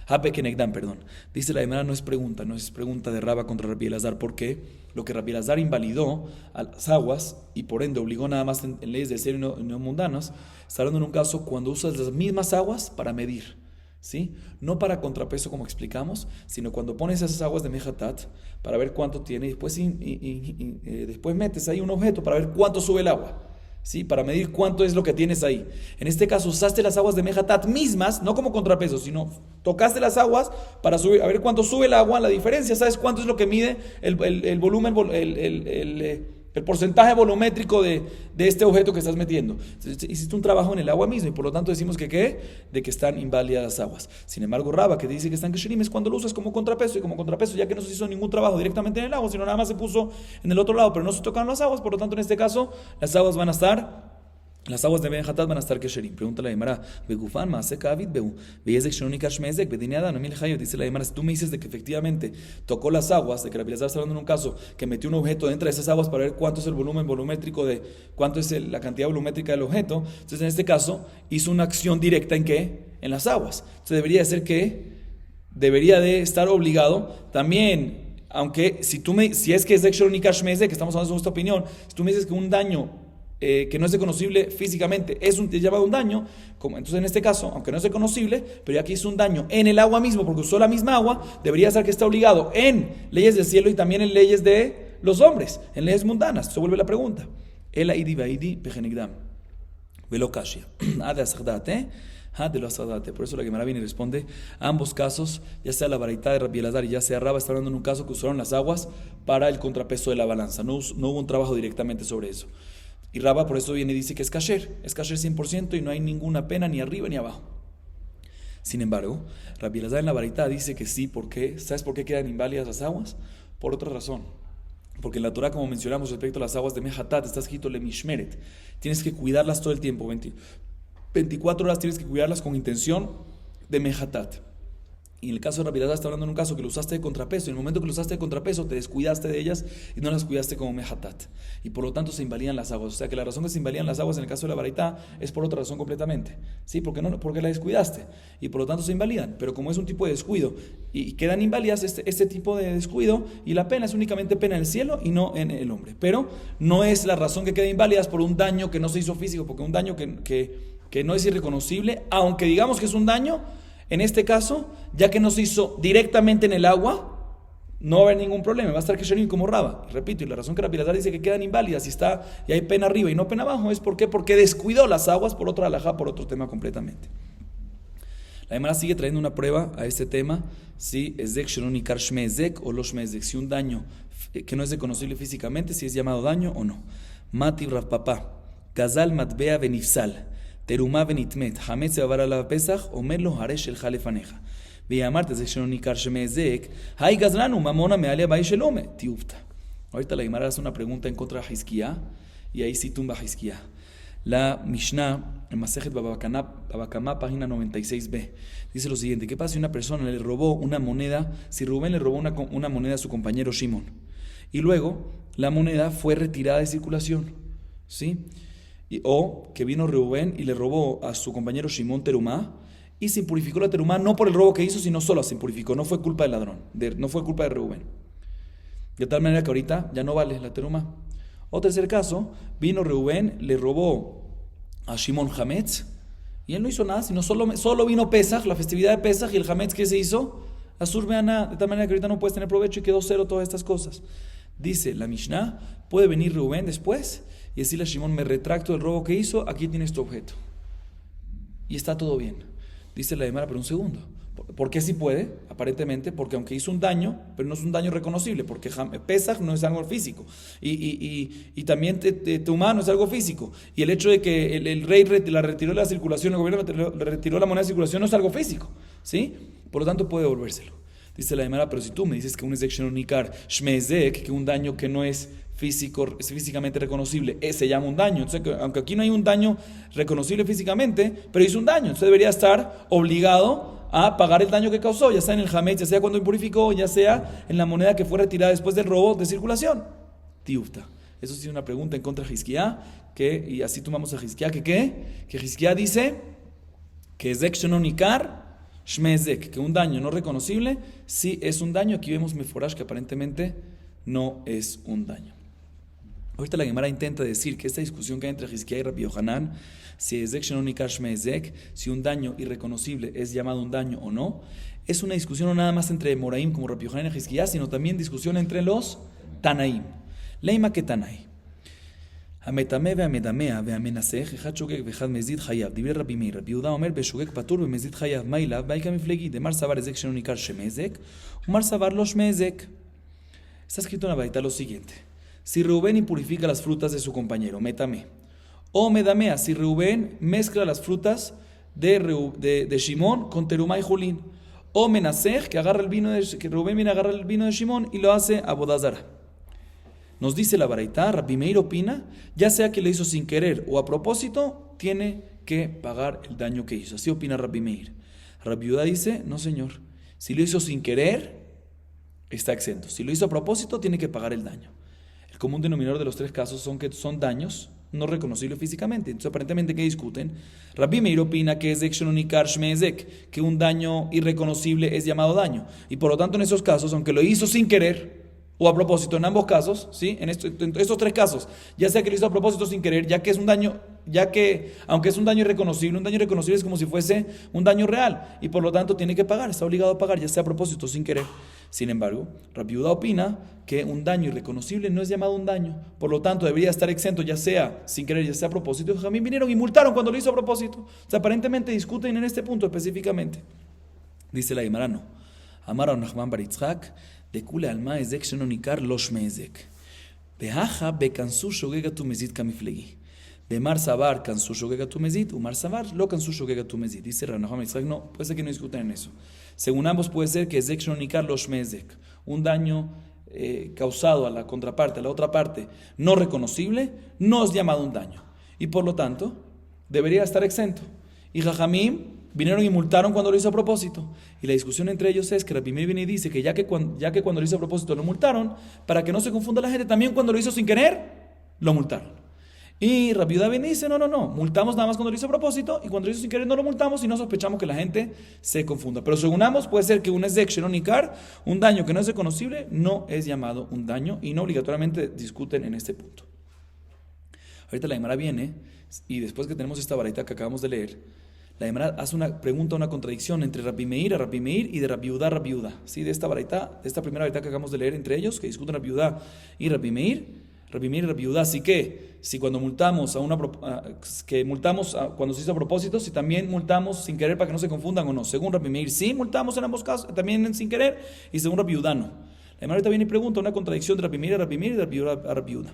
habe kenegdam, perdón. Dice la Gemara, no es pregunta de Raba contra Rabbi Elazar, porque lo que Rabbi Elazar invalidó a las aguas y por ende obligó nada más en leyes del cielo y no mundanas, está hablando en un caso cuando usas las mismas aguas para medir, ¿sí? No para contrapeso como explicamos, sino cuando pones esas aguas de Mejatat para ver cuánto tiene y después, después metes ahí un objeto para ver cuánto sube el agua, ¿sí? Para medir cuánto es lo que tienes ahí. En este caso usaste las aguas de Mejatat mismas, no como contrapeso, sino tocaste las aguas para subir, a ver cuánto sube el agua, la diferencia, ¿sabes cuánto es lo que mide el volumen, el porcentaje volumétrico de este objeto que estás metiendo? Entonces, hiciste un trabajo en el agua mismo y por lo tanto decimos que ¿qué? De que están inválidas las aguas. Sin embargo, Raba, que dice que están kesherim, es cuando lo usas como contrapeso, y como contrapeso ya que no se hizo ningún trabajo directamente en el agua, sino nada más se puso en el otro lado, pero no se tocaron las aguas, por lo tanto en este caso las aguas van a estar, las aguas de Mejatat van a estar kesherim. Pregunta la Gemara, begufan maase kavid beu, veyezek shenoni kashmezek, bedine adam, emil hayot. Dice la Gemara, si tú me dices de que efectivamente tocó las aguas, de que Rabbi Elazar está hablando en un caso que metió un objeto dentro de esas aguas para ver cuánto es el volumen volumétrico de, cuánto es la cantidad volumétrica del objeto, entonces en este caso hizo una acción directa en ¿qué? En las aguas. Entonces debería de ser que debería de estar obligado también, aunque si es que es shenoni kashmezek, que estamos hablando de esta opinión, si tú me dices que un daño que no es reconocible físicamente es llamado un daño, entonces en este caso, aunque no es reconocible, pero ya que hizo un daño en el agua mismo, porque usó la misma agua, debería ser que está obligado en leyes del cielo y también en leyes de los hombres, en leyes mundanas. Se vuelve la pregunta. El aidi vaidi pejenigdam velo kashia ade asagdate de lo asagdate. Por eso la Gemara viene y responde a ambos casos, ya sea la baraitá de Rabbi Elazar y ya sea Raba, está hablando en un caso que usaron las aguas para el contrapeso de la balanza, no hubo un trabajo directamente sobre eso. Y Raba por eso viene y dice que es kasher 100% y no hay ninguna pena ni arriba ni abajo. Sin embargo, Rabbi Elazar en la baraitá dice que sí. ¿Por qué? ¿Sabes por qué quedan inválidas las aguas? Por otra razón. Porque en la Torah, como mencionamos respecto a las aguas de Mejatat, está escrito le mishmeret. Tienes que cuidarlas todo el tiempo, 24 horas tienes que cuidarlas con intención de Mejatat. Y en el caso de Rabbi Elazar está hablando en un caso que lo usaste de contrapeso. Y en el momento que lo usaste de contrapeso, te descuidaste de ellas y no las cuidaste como Mejatat. Y por lo tanto se invalidan las aguas. O sea que la razón que se invalidan las aguas en el caso de la baraitá es por otra razón completamente. ¿Sí? Porque la descuidaste. Y por lo tanto se invalidan. Pero como es un tipo de descuido y quedan inválidas este tipo de descuido, y la pena es únicamente pena en el cielo y no en el hombre. Pero no es la razón que queden inválidas por un daño que no se hizo físico, porque un daño que no es irreconocible, aunque digamos que es un daño. En este caso, ya que no se hizo directamente en el agua, no va a haber ningún problema, va a estar kesherim como Raba. Repito, y la razón que Rabbi Elazar dice que quedan inválidas y hay pena arriba y no pena abajo es porque descuidó las aguas por otra halajá, por otro tema completamente. La Gemara sigue trayendo una prueba a este tema, si es zek shenoni kar shmezek o lo shmezek, si un daño que no es reconocible físicamente, si es llamado daño o no. Mati Rav Papa, gazal matbea benifsal. Terumá benitmet, hametz babar ala pesach, omerlo haresh el jalefaneja. Veamarte de shenoni kar shmezek, hay gazlanu mamona me alia bai shelome, tiufta. Ahorita la Gemara hace una pregunta en contra de Hizkiá, y ahí sí tumba Hizkiá. La Mishnah, en Masejet Baba Kamá, página 96b, dice lo siguiente: ¿qué pasa si una persona le robó una moneda? Si Rubén le robó una moneda a su compañero Shimon, y luego la moneda fue retirada de circulación, ¿sí? O que vino Rubén y le robó a su compañero Shimon terumá y se impurificó la terumá no por el robo que hizo, sino solo se impurificó, no fue culpa del ladrón, no fue culpa de Rubén. De tal manera que ahorita ya no vale la terumá. O tercer caso, vino Rubén, le robó a Shimon Hametz y él no hizo nada, sino solo vino Pesach, la festividad de Pesach, y el Hametz que se hizo, Asur Beaná, de tal manera que ahorita no puedes tener provecho y quedó cero todas estas cosas. Dice la Mishnah, puede venir Rubén después y decirle a Shimón, me retracto del robo que hizo, aquí tienes tu objeto. Y está todo bien. Dice la Gemara, pero un segundo. ¿Por qué sí puede? Aparentemente, porque aunque hizo un daño, pero no es un daño reconocible, porque Pesaj no es algo físico. Y también Tumá no es algo físico. Y el hecho de que el rey la retiró de la circulación, el gobierno le retiró la moneda de circulación, no es algo físico. ¿Sí? Por lo tanto, puede devolvérselo. Dice la Gemara, pero si tú me dices que un Ezek Shenonikar Shmezek, que un daño que no es físico, es físicamente reconocible, se llama un daño. Entonces, aunque aquí no hay un daño reconocible físicamente, pero hizo un daño. Entonces debería estar obligado a pagar el daño que causó, ya sea en el Hametz, ya sea cuando impurificó, ya sea en la moneda que fue retirada después del robo de circulación. Tiufta. Eso sí es una pregunta en contra de Hizkiá, y así tomamos a Hizkiá, que Hizkiá dice que Ezek Shenonikar Shmezek, que un daño no reconocible sí es un daño. Aquí vemos Meforash que aparentemente no es un daño. Ahorita la Gemara intenta decir que esta discusión que hay entre Hizkiá y Rabbi Yohanan, si Ezek Shenonikar Shmezek, si un daño irreconocible es llamado un daño o no, es una discusión no nada más entre Moraim como Rabbi Yohanan y Hizkiá, sino también discusión entre los Tanaim. Leima que Tanai. המטמא והמדמע והמנסח, אחד שוגג ואחד מזיד חייב. דברי רבי מאיר, רבי יהודה אומר בשוגג פטור ומזיד חייב. מה אליו? באי כמפלגי, דמר סבר הזק שאינו ניכר שמזק, ומר סבר לא שמזק. Está escrito en la Baraita lo siguiente: si Reubén impurifica las frutas de su compañero, metame, o medamea, si Reubén mezcla las frutas de Shimón con terumá y julín, o menasej, que Reubén viene a agarrar el vino de Shimón y lo hace a bodazara. Nos dice la Baraita, Rabbi Meir opina, ya sea que lo hizo sin querer o a propósito, tiene que pagar el daño que hizo. Así opina Rabbi Meir. Rabbi Yehuda dice, no señor, si lo hizo sin querer, está exento. Si lo hizo a propósito, tiene que pagar el daño. El común denominador de los tres casos son que son daños no reconocibles físicamente. Entonces, aparentemente, ¿qué discuten? Rabbi Meir opina que es Ezek Shenonikar Shmezek, que un daño irreconocible es llamado daño. Y por lo tanto, en esos casos, aunque lo hizo sin querer o a propósito, en ambos casos, ¿sí? En estos tres casos, ya sea que lo hizo a propósito sin querer, ya que es un daño, aunque es un daño irreconocible es como si fuese un daño real, y por lo tanto tiene que pagar, está obligado a pagar, ya sea a propósito o sin querer. Sin embargo, Rabbi Yehuda opina que un daño irreconocible no es llamado un daño, por lo tanto debería estar exento, ya sea sin querer, ya sea a propósito. Y también vinieron y multaron cuando lo hizo a propósito. O sea, aparentemente discuten en este punto específicamente. Dice la Gemara, no. Amar a Nachman bar Yitzhak, de kule alma ezek shenonikar lo shmezek. Behaja bekansu shogega tu mezid kamiflegi. Bemar sabar kansu shogega tu mezid, umar sabar lo kansu shogega tu mezid. Dice Nachman bar Yitzhak, no, puede ser que no discutan en eso. Según ambos puede ser que ezek shenonikar lo shmezek, un daño causado a la contraparte, a la otra parte, no reconocible, no es llamado un daño. Y por lo tanto, debería estar exento. Y Jajamim vinieron y multaron cuando lo hizo a propósito. Y la discusión entre ellos es que Rabbi Meir viene y dice que ya que cuando lo hizo a propósito lo multaron, para que no se confunda la gente, también cuando lo hizo sin querer, lo multaron. Y Rabbi Yehuda viene y dice, no, multamos nada más cuando lo hizo a propósito, y cuando lo hizo sin querer no lo multamos y no sospechamos que la gente se confunda. Pero según ambos, puede ser que un Ezek Shenonikar, un daño que no es reconocible, no es llamado un daño, y no obligatoriamente discuten en este punto. Ahorita la Gemara viene, y después que tenemos esta baraita que acabamos de leer, la Gemara hace una pregunta, una contradicción entre Rabbi Meir y de Rabbi Yehuda a Rabbi Yehuda. ¿Sí? De esta primera baraita que acabamos de leer entre ellos, que discuten Rabbi Yehuda y Rabbi Meir y Rabbi Yehuda. Así que, si cuando multamos cuando se hizo a propósito, si también multamos sin querer para que no se confundan o no. Según Rabbi Meir, sí, multamos en ambos casos, también sin querer, y según Rabbi Yehuda, no. La Gemara ahorita viene y pregunta una contradicción de Rabbi Meir y de Rabbi Yehuda a Rabbi Yehuda.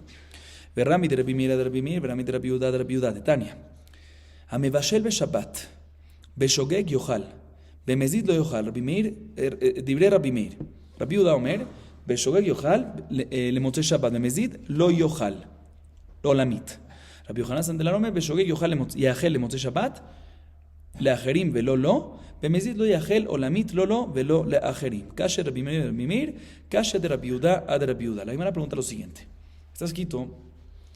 Verrami de Rabbi Meir, verrami de Rabbi Yehuda, de Tania. המבשל בשבת, בשוגג יאכל, במזיד לא יאכל. דברי רבי מאיר. רבי יהודה אומר, בשוגג יאכל למוצאי שבת, במזיד לא יאכל, לעולמית. רבי יוחנן סנדלר אומר, בשוגג יאכל למוצאי שבת, לאחרים ולא לו, במזיד לא יאכל עולמית לא לו ולא לאחרים. כאשר רבי מאיר, כאשר דרבי יהודה עד רבי יהודה. La Gemara pregunta lo siguiente. Está escrito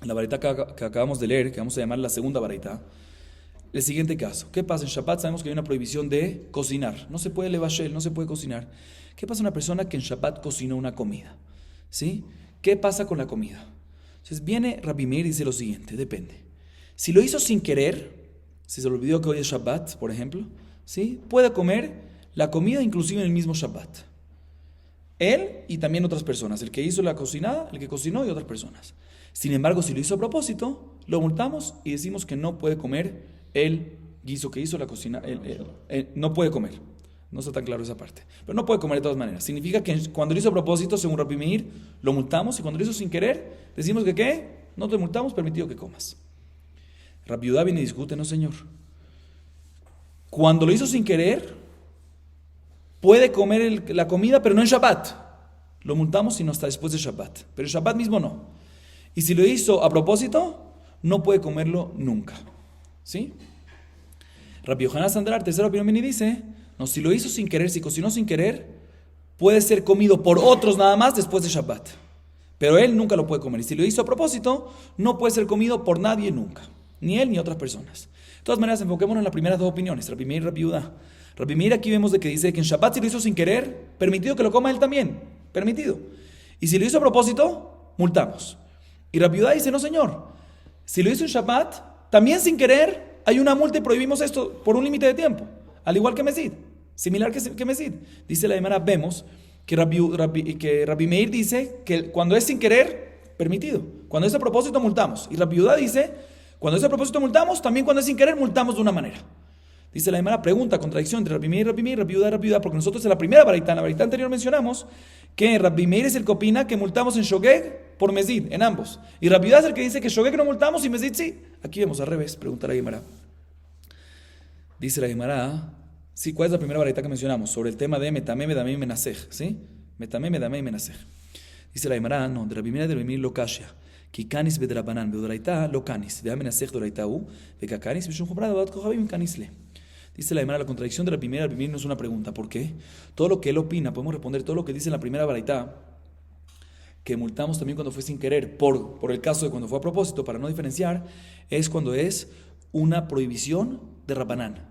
en la baraita que acabamos de leer, que vamos a llamar la segunda baraita. El siguiente caso, ¿qué pasa? En Shabbat sabemos que hay una prohibición de cocinar. No se puede levashel, no se puede cocinar. ¿Qué pasa a una persona que en Shabbat cocinó una comida? ¿Sí? ¿Qué pasa con la comida? Entonces viene Rabbi Meir y dice lo siguiente, depende. Si lo hizo sin querer, si se le olvidó que hoy es Shabbat, por ejemplo, ¿sí? Puede comer la comida inclusive en el mismo Shabbat. él y también otras personas. El que hizo la cocinada, el que cocinó y otras personas. Sin embargo, si lo hizo a propósito, lo multamos y decimos que no puede comer el guiso que hizo la cocina. No puede comer. No está tan claro esa parte. Pero no puede comer de todas maneras. Significa que cuando lo hizo a propósito, según Rabbi Meir, lo multamos. Y cuando lo hizo sin querer, decimos que ¿qué? No te multamos, permitido que comas. Rabbi Yehuda viene y discute, no señor. Cuando lo hizo sin querer, puede comer la comida, pero no en Shabbat. Lo multamos sino hasta después de Shabbat. Pero en Shabbat mismo no. Y si lo hizo a propósito, no puede comerlo nunca. ¿Sí? Rabbi Yohanan Sandrar, tercera opinión, viene y dice, no, si lo hizo sin querer, si cocinó sin querer, puede ser comido por otros nada más después de Shabbat. Pero él nunca lo puede comer. Y si lo hizo a propósito, no puede ser comido por nadie nunca. Ni él ni otras personas. De todas maneras, enfoquémonos en las primeras dos opiniones, Rabbi Meir y Rabbi Yehuda. Rabbi Meir aquí vemos de que dice que en Shabbat si lo hizo sin querer, permitido que lo coma él también. Permitido. Y si lo hizo a propósito, multamos. Y Rabbi Yehuda dice, no señor, si lo hizo en Shabbat, también sin querer, hay una multa y prohibimos esto por un límite de tiempo. Al igual que Mesid, similar que Mesid. Dice la Gemara, vemos que Rabbi Meir dice que cuando es sin querer, permitido. Cuando es a propósito, multamos. Y Rabbi Yehuda dice, cuando es a propósito, multamos. También cuando es sin querer, multamos de una manera. Dice la Gemara, pregunta, contradicción entre Rabbi Meir, Rabbi Yehuda, porque nosotros en la primera baraita anterior mencionamos que Rabbi Meir es el que opina que multamos en Shogeg por Mesid, en ambos. Y Rabbi Yehuda es el que dice que Shogeg no multamos y Mesid sí. Aquí vemos al revés, pregunta la Gemara. Dice la Gemara, sí, ¿cuál es la primera baraita que mencionamos? Sobre el tema de Metamé, Medamé y Menasej, ¿sí? Metamé, Medamé y Menasej. Dice la Gemara, no, de Rabbi Meir lo kashya. Kikanis bedrabanan, beodoraita lo kanis, de Menasej doraita u, de kakanis, bishum jomra, de kohabim kanisle. Dice la Gemara, la contradicción de Rabbi Meir no es una pregunta. ¿Por qué? Todo lo que él opina, podemos responder todo lo que dice en la primera baraita, que multamos también cuando fue sin querer, por el caso de cuando fue a propósito, para no diferenciar, es cuando es una prohibición de Rabanán,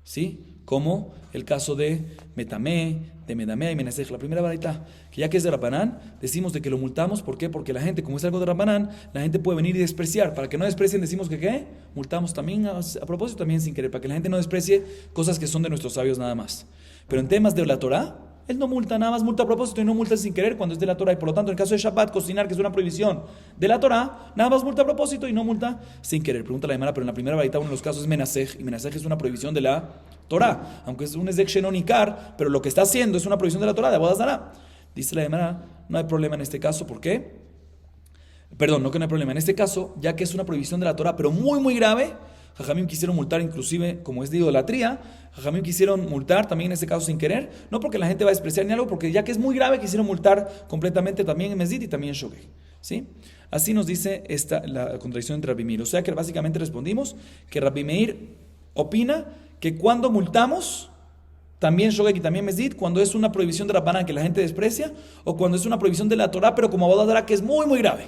¿sí? Como el caso de Metamé, de Medamé y Menasej, la primera baraita, que ya que es de Rabanán, decimos de que lo multamos. ¿Por qué? Porque la gente, como es algo de Rabanán, la gente puede venir y despreciar. Para que no desprecien, decimos que ¿qué? Multamos también a propósito, también sin querer, para que la gente no desprecie cosas que son de nuestros sabios nada más. Pero en temas de la Torah, él no multa, nada más multa a propósito y no multa sin querer cuando es de la Torah. Y por lo tanto, en el caso de Shabbat, cocinar, que es una prohibición de la Torah, nada más multa a propósito y no multa sin querer. Pregunta la Gemara, pero en la primera baraita uno de los casos es Menasej, y Menasej es una prohibición de la Torah, aunque es un Ezek Shenon Ikar, pero lo que está haciendo es una prohibición de la Torah, de Avodah Zará. Dice la Gemara, no hay problema en este caso, ¿por qué? Perdón, no que no hay problema. En este caso, ya que es una prohibición de la Torah, pero muy, muy grave, Jajamim quisieron multar inclusive, como es de idolatría, Jajamim quisieron multar también en este caso sin querer, no porque la gente va a despreciar ni algo, porque ya que es muy grave, quisieron multar completamente también en Mesid y también en Shogeg, ¿sí? Así nos dice la contradicción entre Rabbi Meir. O sea que básicamente respondimos que Rabbi Meir opina que cuando multamos, también Shogeg y también Mesid, cuando es una prohibición de Rabbanán que la gente desprecia, o cuando es una prohibición de la Torah, pero como Avodah Zará, que es muy, muy grave,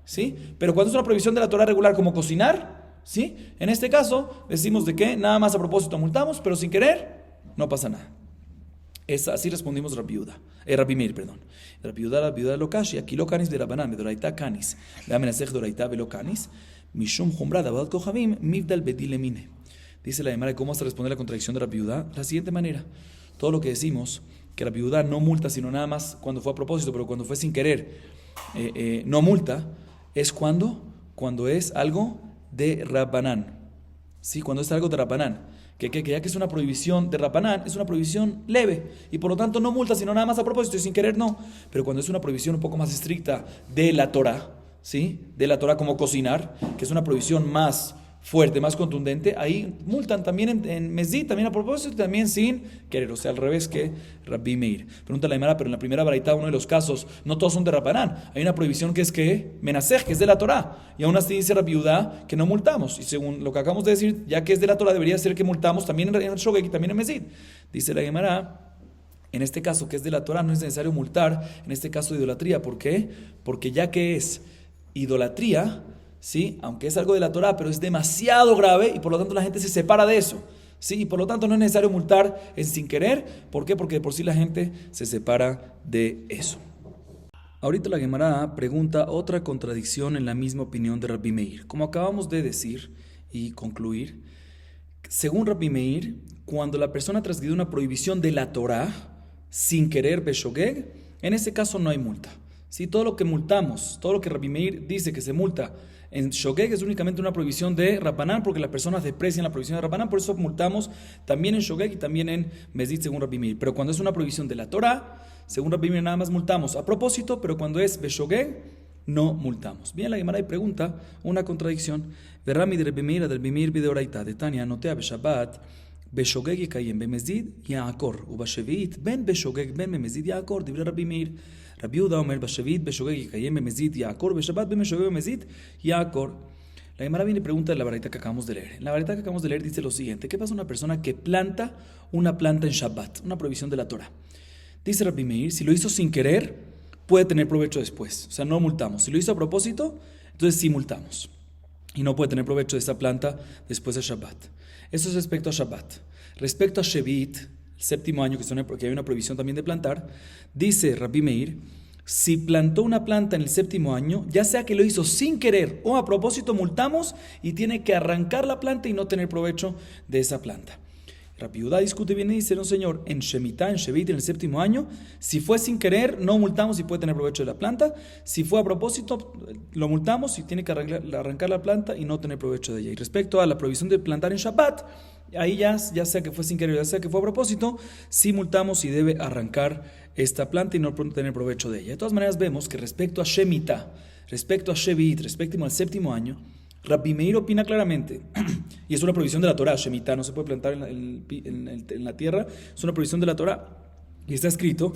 ¿sí? Pero cuando es una prohibición de la Torah regular como cocinar, ¿sí? En este caso, decimos de que nada más a propósito multamos, pero sin querer, no pasa nada. Así respondimos Rabbi Meir, perdón. Rabbi Yehuda lo kashi, aquí lo kanis de Rabbanán, bedoraita kanis, la menasej doraita velo kanis, mishum jumra de Avodat Kohabim, mivdal bedile mine. Dice la Gemara, ¿cómo se responde la contradicción de Rabbi Yehuda? De la siguiente manera, todo lo que decimos, que Rabbi Yehuda no multa, sino nada más cuando fue a propósito, pero cuando fue sin querer, no multa, es cuando es algo de Rabbanán, ¿sí? Cuando es algo de Rabbanán, que ya que es una prohibición de Rabbanán, es una prohibición leve, y por lo tanto no multa, sino nada más a propósito, y sin querer no. Pero cuando es una prohibición un poco más estricta de la Torah, ¿sí? De la Torah como cocinar, que es una prohibición más fuerte, más contundente, ahí multan también en Mesid, también a propósito, y también sin querer, o sea, al revés que Rabbi Meir. Pregunta la Gemara, pero en la primera baraita, uno de los casos, no todos son de Rabbanán, hay una prohibición que es que Menasej, que es de la Torah, y aún así dice Rabbi Yehuda que no multamos, y según lo que acabamos de decir, ya que es de la Torah, debería ser que multamos también en Shogeg y también en Mesid. Dice la Gemara, en este caso que es de la Torah, no es necesario multar, en este caso de idolatría. ¿Por qué? Porque ya que es idolatría, ¿sí? Aunque es algo de la Torah, pero es demasiado grave y por lo tanto la gente se separa de eso, ¿sí? Y por lo tanto no es necesario multar en sin querer. ¿Por qué? Porque de por sí la gente se separa de eso. Ahorita la Gemara pregunta otra contradicción en la misma opinión de Rabbi Meir. Como acabamos de decir y concluir, según Rabbi Meir, cuando la persona transgrede una prohibición de la Torah sin querer beshogeg, en ese caso no hay multa. Si todo lo que multamos, todo lo que Rabbi Meir dice que se multa en Shogeg es únicamente una prohibición de Rabbanán, porque las personas desprecian la prohibición de Rabbanán, por eso multamos también en Shogeg y también en Mezid según Rabbi Meir. Pero cuando es una prohibición de la Torah, según Rabbi Meir nada más multamos a propósito, pero cuando es Beshogeg, no multamos. Bien, la Gemara pregunta una contradicción. Verrami de Rabbi Meir bideoraita de Tania notea beshabbat beshogeg yekayem bemezid yaakor ubashevit ben beshogeg ben bemezid yaakor divrei Rabbi Meir. Rabbi Yehuda omer bashevit beshogeg yekayem bemezid yaakor beshabbat ben beshogeg bemezid yaakor. La Gemara viene y pregunta de la baraita que acabamos de leer. En la baraita que acabamos de leer dice lo siguiente: ¿qué pasa a una persona que planta una planta en Shabbat? Una prohibición de la Torah. Dice Rabbi Meir, si lo hizo sin querer, puede tener provecho después. O sea, no multamos. Si lo hizo a propósito, entonces sí multamos. Y no puede tener provecho de esa planta después de Shabbat. Eso es respecto a Shabbat. Respecto a Shevit, el séptimo año, porque hay una prohibición también de plantar, dice Rabbi Meir, si plantó una planta en el séptimo año, ya sea que lo hizo sin querer o a propósito, multamos y tiene que arrancar la planta y no tener provecho de esa planta. Rabbi Yehuda discute bien y dice, no señor, en Shemitah, en Shevit, en el séptimo año, si fue sin querer, no multamos y puede tener provecho de la planta. Si fue a propósito, lo multamos y tiene que arrancar la planta y no tener provecho de ella. Y respecto a la prohibición de plantar en Shabbat, ahí ya sea que fue sin querer, ya sea que fue a propósito, sí multamos y debe arrancar esta planta y no tener provecho de ella. De todas maneras vemos que respecto a Shemitah, respecto a Shevit, respecto al séptimo año, Rabbi Meir opina claramente, y es una prohibición de la Torah, Shemitah, no se puede plantar en la tierra, es una prohibición de la Torah, y está escrito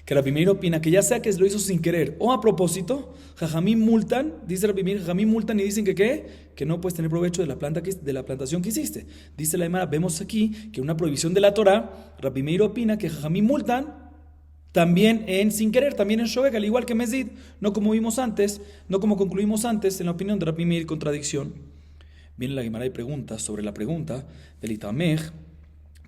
que Rabbi Meir opina que ya sea que lo hizo sin querer o a propósito, Jajamim multan, dice Rabbi Meir, Jajamim multan y dicen que ¿qué? Que no puedes tener provecho de la plantación que hiciste. Dice la Gemara, vemos aquí que una prohibición de la Torah, Rabbi Meir opina que Jajamim multan también en sin querer, también en Shogeg, al igual que Mezid, no como vimos antes, no como concluimos antes, en la opinión de Rabbi Meir, contradicción. Viene la Gemara y pregunta sobre la pregunta del Itamej,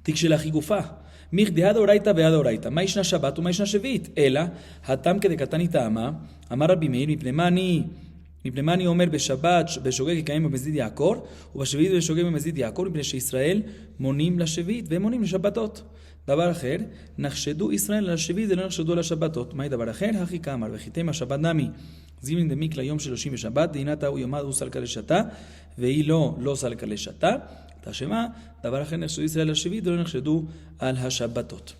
Tikshela Higufa, Mich de Adoraita ve Adoraita, Maishna Shabbat u Maishna Shevit, Ela, Hatam que de Katanita ama, Amar Rabbi Meir, Mipnemani Omer Beshabbat, Beshogeg Yekayem Bemezid Yaakor, u Beshevit Beshogeg Bemezid Yaakor, Mipnei Israel, Monim la Shevit, ve Monim la Shabbatot. דבר אחר, נחשדו ישראל על השביעית ולא נחשדו על השבתות. מהי דבר אחר? הכי כאמר, וחיתם השבת נמי. זימין דמיק ליום 30 בשבת, דהינתה הוא יומד הוא סלקה לשתה, והיא לא סלקה לשתה. תשמע, דבר אחר, נחשדו ישראל על השביעית ולא נחשדו על השבתות.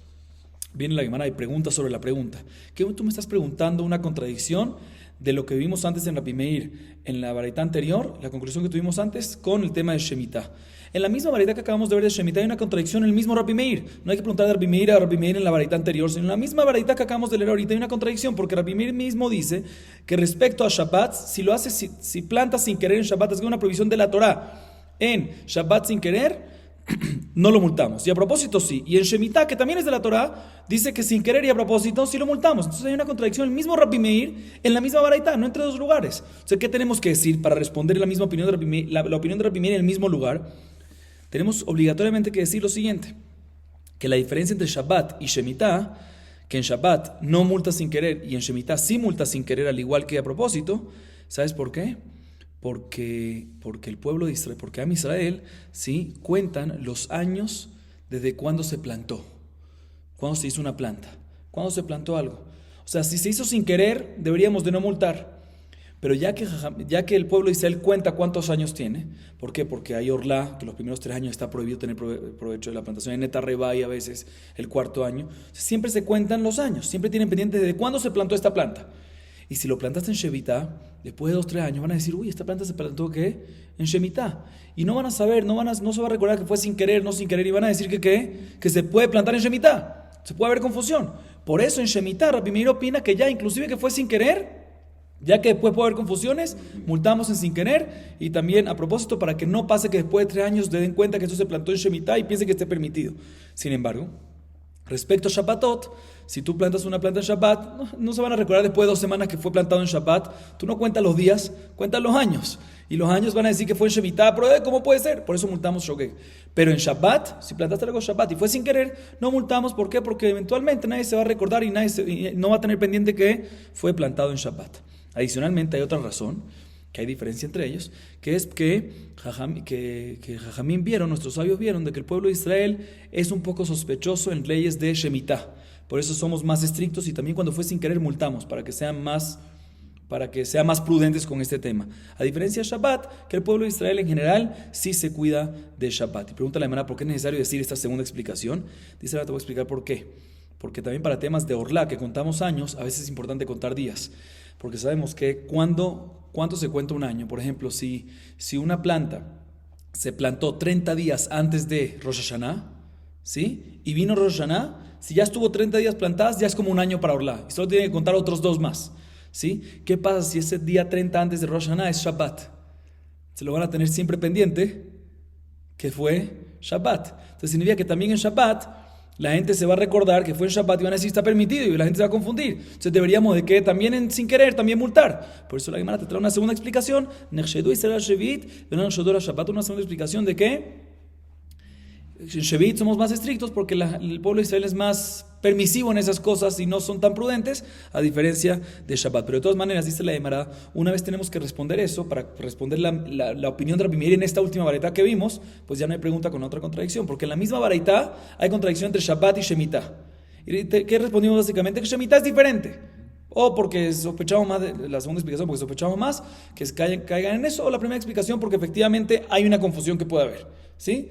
Viene la Gemara y pregunta sobre la pregunta. ¿Qué tú me estás preguntando una contradicción de lo que vimos antes en Rabbi Meir, en la baraita anterior, la conclusión que tuvimos antes con el tema de Shemitah? En la misma baraita que acabamos de ver de Shemitah hay una contradicción en el mismo Rabbi Meir. No hay que preguntar de Rabbi Meir a Rabbi Meir en la baraita anterior, sino en la misma baraita que acabamos de leer ahorita hay una contradicción, porque Rabbi Meir mismo dice que respecto a Shabbat, si lo haces, si plantas sin querer en Shabbat, es una prohibición de la Torah. En Shabbat sin querer, no lo multamos. Y a propósito sí. Y en Shemitah, que también es de la Torah, dice que sin querer y a propósito sí lo multamos. Entonces hay una contradicción. El mismo Rabbi Meir en la misma baraita, no entre dos lugares. O sea, ¿qué tenemos que decir para responder la misma opinión de Rabbi Meir, la opinión de Rabbi Meir en el mismo lugar? Tenemos obligatoriamente que decir lo siguiente: que la diferencia entre Shabbat y Shemitah, que en Shabbat no multa sin querer y en Shemitah sí multa sin querer, al igual que a propósito. ¿Sabes por qué? Porque el pueblo de Israel, porque Am Israel, sí, cuentan los años desde cuando se plantó, cuando se hizo una planta, cuando se plantó algo. O sea, si se hizo sin querer, deberíamos de no multar. Pero ya que el pueblo de Israel cuenta cuántos años tiene, ¿por qué? Porque hay Orlá, que los primeros 3 años está prohibido tener provecho de la plantación, en Neta Reba y a veces el 4º año. O sea, siempre se cuentan los años, siempre tienen pendiente de cuándo se plantó esta planta. Y si lo plantaste en Shemitah, después de 2-3 años van a decir, uy, esta planta se plantó ¿qué? En Shemitah. Y no van a saber, no se va a recordar que fue sin querer, no sin querer, y van a decir que se puede plantar en Shemitah. Se puede haber confusión. Por eso en Shemitah, Rabbi Meir opina que ya, inclusive que fue sin querer, ya que después puede haber confusiones, multamos en sin querer, y también a propósito para que no pase que después de 3 años se den cuenta que esto se plantó en Shemitah y piensen que esté permitido. Sin embargo, respecto a Shabbatot, si tú plantas una planta en Shabbat, no se van a recordar después de 2 semanas que fue plantado en Shabbat. Tú no cuentas los días, cuentas los años. Y los años van a decir que fue en Shemitah, pero ¿cómo puede ser? Por eso multamos Shogeg. Pero en Shabbat, si plantaste algo en Shabbat y fue sin querer, no multamos. ¿Por qué? Porque eventualmente nadie se va a recordar y no va a tener pendiente que fue plantado en Shabbat. Adicionalmente hay otra razón, que hay diferencia entre ellos, que es que Jajamín vieron, nuestros sabios vieron, de que el pueblo de Israel es un poco sospechoso en leyes de Shemitah. Por eso somos más estrictos y también cuando fue sin querer multamos, para que sean más prudentes con este tema. A diferencia de Shabbat, que el pueblo de Israel en general sí se cuida de Shabbat. Y pregunta la hermana, ¿por qué es necesario decir esta segunda explicación? Dice, ahora te voy a explicar por qué. Porque también para temas de Orlá, que contamos años, a veces es importante contar días. Porque sabemos que ¿cuánto se cuenta un año? Por ejemplo, si una planta se plantó 30 días antes de Rosh Hashanah, ¿sí? Y vino Rosh Hashanah, si ya estuvo 30 días plantadas, ya es como un año para Orlá. Y solo tiene que contar otros 2 más. ¿Sí? ¿Qué pasa si ese día 30 antes de Rosh Hashanah es Shabbat? Se lo van a tener siempre pendiente, que fue Shabbat. Entonces significa que también en Shabbat la gente se va a recordar que fue en Shabbat y van a decir está permitido y la gente se va a confundir. Entonces deberíamos de que también sin querer también multar. Por eso la Gemara te trae una segunda explicación. Nechshedu Israel Shevit, una segunda explicación de que en Shevit somos más estrictos porque el pueblo de Israel es más permisivo en esas cosas y no son tan prudentes, a diferencia de Shabbat. Pero de todas maneras, dice la Gemara, una vez tenemos que responder eso, para responder la opinión de Rabbi Meir en esta última baraita que vimos, pues ya no hay pregunta con otra contradicción, porque en la misma baraita hay contradicción entre Shabbat y Shemitah. ¿Y qué respondimos básicamente? Que Shemitah es diferente. O porque sospechamos más, la segunda explicación, porque sospechamos más que caigan en eso, o la primera explicación, porque efectivamente hay una confusión que puede haber. ¿Sí?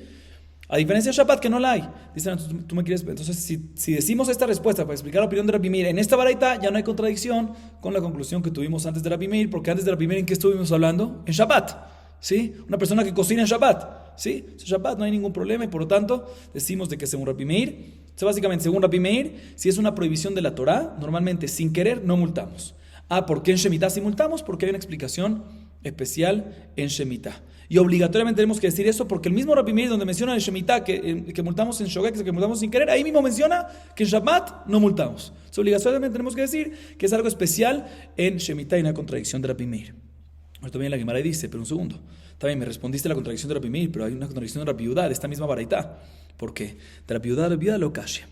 A diferencia de Shabbat, que no la hay. Dicen, tú me quieres. Entonces, si decimos esta respuesta para explicar la opinión de Rabbi Meir en esta baraita, ya no hay contradicción con la conclusión que tuvimos antes de Rabbi Meir, porque antes de Rabbi Meir, ¿en qué estuvimos hablando? En Shabbat. ¿Sí? Una persona que cocina en Shabbat. ¿Sí? En Shabbat no hay ningún problema y por lo tanto decimos de que según Rabbi Meir, básicamente según Rabbi Meir, si es una prohibición de la Torá, normalmente sin querer no multamos. ¿Por qué en Shemitah sí multamos? Porque hay una explicación especial en Shemitah. Y obligatoriamente tenemos que decir eso porque el mismo Rabbi Meir donde menciona en Shemitah que multamos en Shogeg, que multamos sin querer, ahí mismo menciona que en Shabbat no multamos. Entonces obligatoriamente tenemos que decir que es algo especial en Shemitah y una contradicción de Rabbi Meir. Ahora también la Gemara dice, pero un segundo, también me respondiste la contradicción de Rabbi Meir, pero hay una contradicción de Rabbi Yudá, de esta misma baraita. ¿Por qué? De Rabbi Yudá lo calla.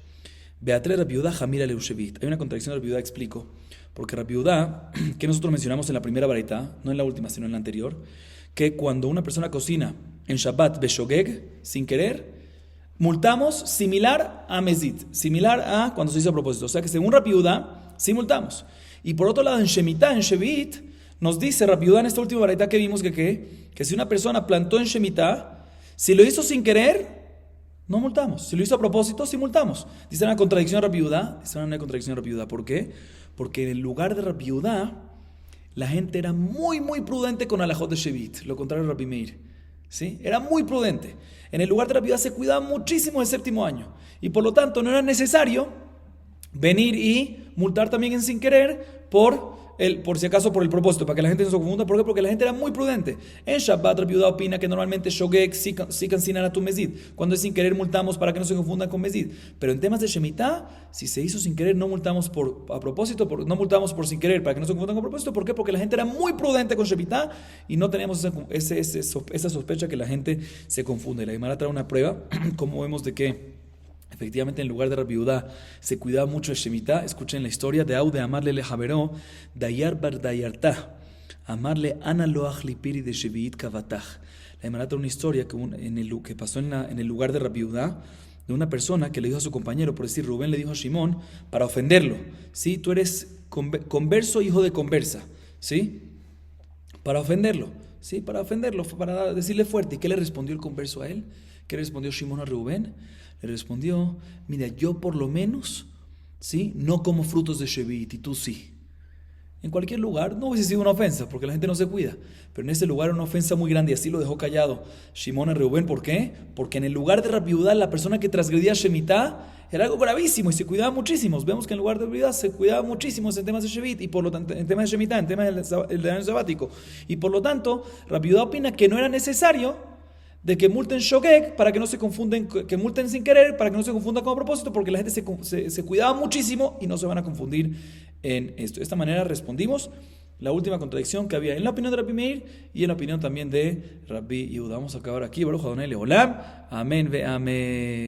Beatre Rabbi Yudá Jamira Leushevit. Hay una contradicción de Rabbi Yudá, explico. Porque Rabbi Yudá, que nosotros mencionamos en la primera baraita, no en la última, sino en la anterior, que cuando una persona cocina en Shabbat Beshogeg, sin querer, multamos similar a Mezid, similar a cuando se hizo a propósito. O sea que según Rabbi Yudá, sí multamos. Y por otro lado, en Shemitah, en Shevit, nos dice Rabbi Yudá en esta última baraita que vimos que si una persona plantó en Shemitah, si lo hizo sin querer, no multamos. Si lo hizo a propósito, sí multamos. Dice una contradicción de Rabbi Yudá. Dice una contradicción de Rabbi Yudá. ¿Por qué? Porque en el lugar de Rabbi Yudá, la gente era muy, muy prudente con alajot de Shevit, lo contrario de Rabbi Meir. ¿Sí? Era muy prudente. En el lugar de Rabbi Yudá se cuidaba muchísimo el séptimo año. Y por lo tanto no era necesario venir y multar también en sin querer por si acaso por el propósito, para que la gente no se confunda. ¿Por qué? Porque la gente era muy prudente. En Shabbat, Rabbi Yudá opina que normalmente Shogeg sí cancelan a tu Mezid. Cuando es sin querer multamos para que no se confundan con Mezid. Pero en temas de Shemitah, si se hizo sin querer, no multamos a propósito, no multamos por sin querer, para que no se confundan con propósito. ¿Por qué? Porque la gente era muy prudente con Shemitah y no teníamos esa sospecha que la gente se confunde. Y la Gemara trae una prueba, como vemos de que efectivamente, en lugar de Rabbi Yudá se cuidaba mucho el Shemitah. Escuchen la historia de Aude amarle le Javeró, Dayar bar Dayartah, amarle Ana loach lipiri de Shevit kavatah. La Gemara trae una historia que pasó en el lugar de Rabbi Yudá, de una persona que le dijo a su compañero, por decir, Rubén le dijo a Shimón, para ofenderlo, ¿sí? Tú eres converso, hijo de conversa, ¿sí? Para ofenderlo, ¿sí? Para decirle fuerte. ¿Y qué le respondió el converso a él? ¿Qué le respondió Shimón a Rubén? Le respondió, mira, yo por lo menos, ¿sí? No como frutos de Shevit y tú sí. En cualquier lugar no hubiese sido una ofensa, porque la gente no se cuida. Pero en ese lugar una ofensa muy grande y así lo dejó callado Shimón a Rubén. ¿Por qué? Porque en el lugar de Rabbi Yudá, la persona que transgredía Shemitah era algo gravísimo y se cuidaba muchísimo. Vemos que en el lugar de Rabbi Yudá se cuidaba muchísimo en temas de Shevit y por lo tanto, en temas de Shemitah, en temas del año sabático. Y por lo tanto, Rabbi Yudá opina que no era necesario de que multen Shogeg para que no se confunden, que multen sin querer para que no se confunda con propósito, porque la gente se cuidaba muchísimo y no se van a confundir en esto. De esta manera respondimos la última contradicción que había en la opinión de Rabbi Meir y en la opinión también de Rabbi Yehuda. Vamos a acabar aquí. Baruch Adonai Leolam. Amén ve amén.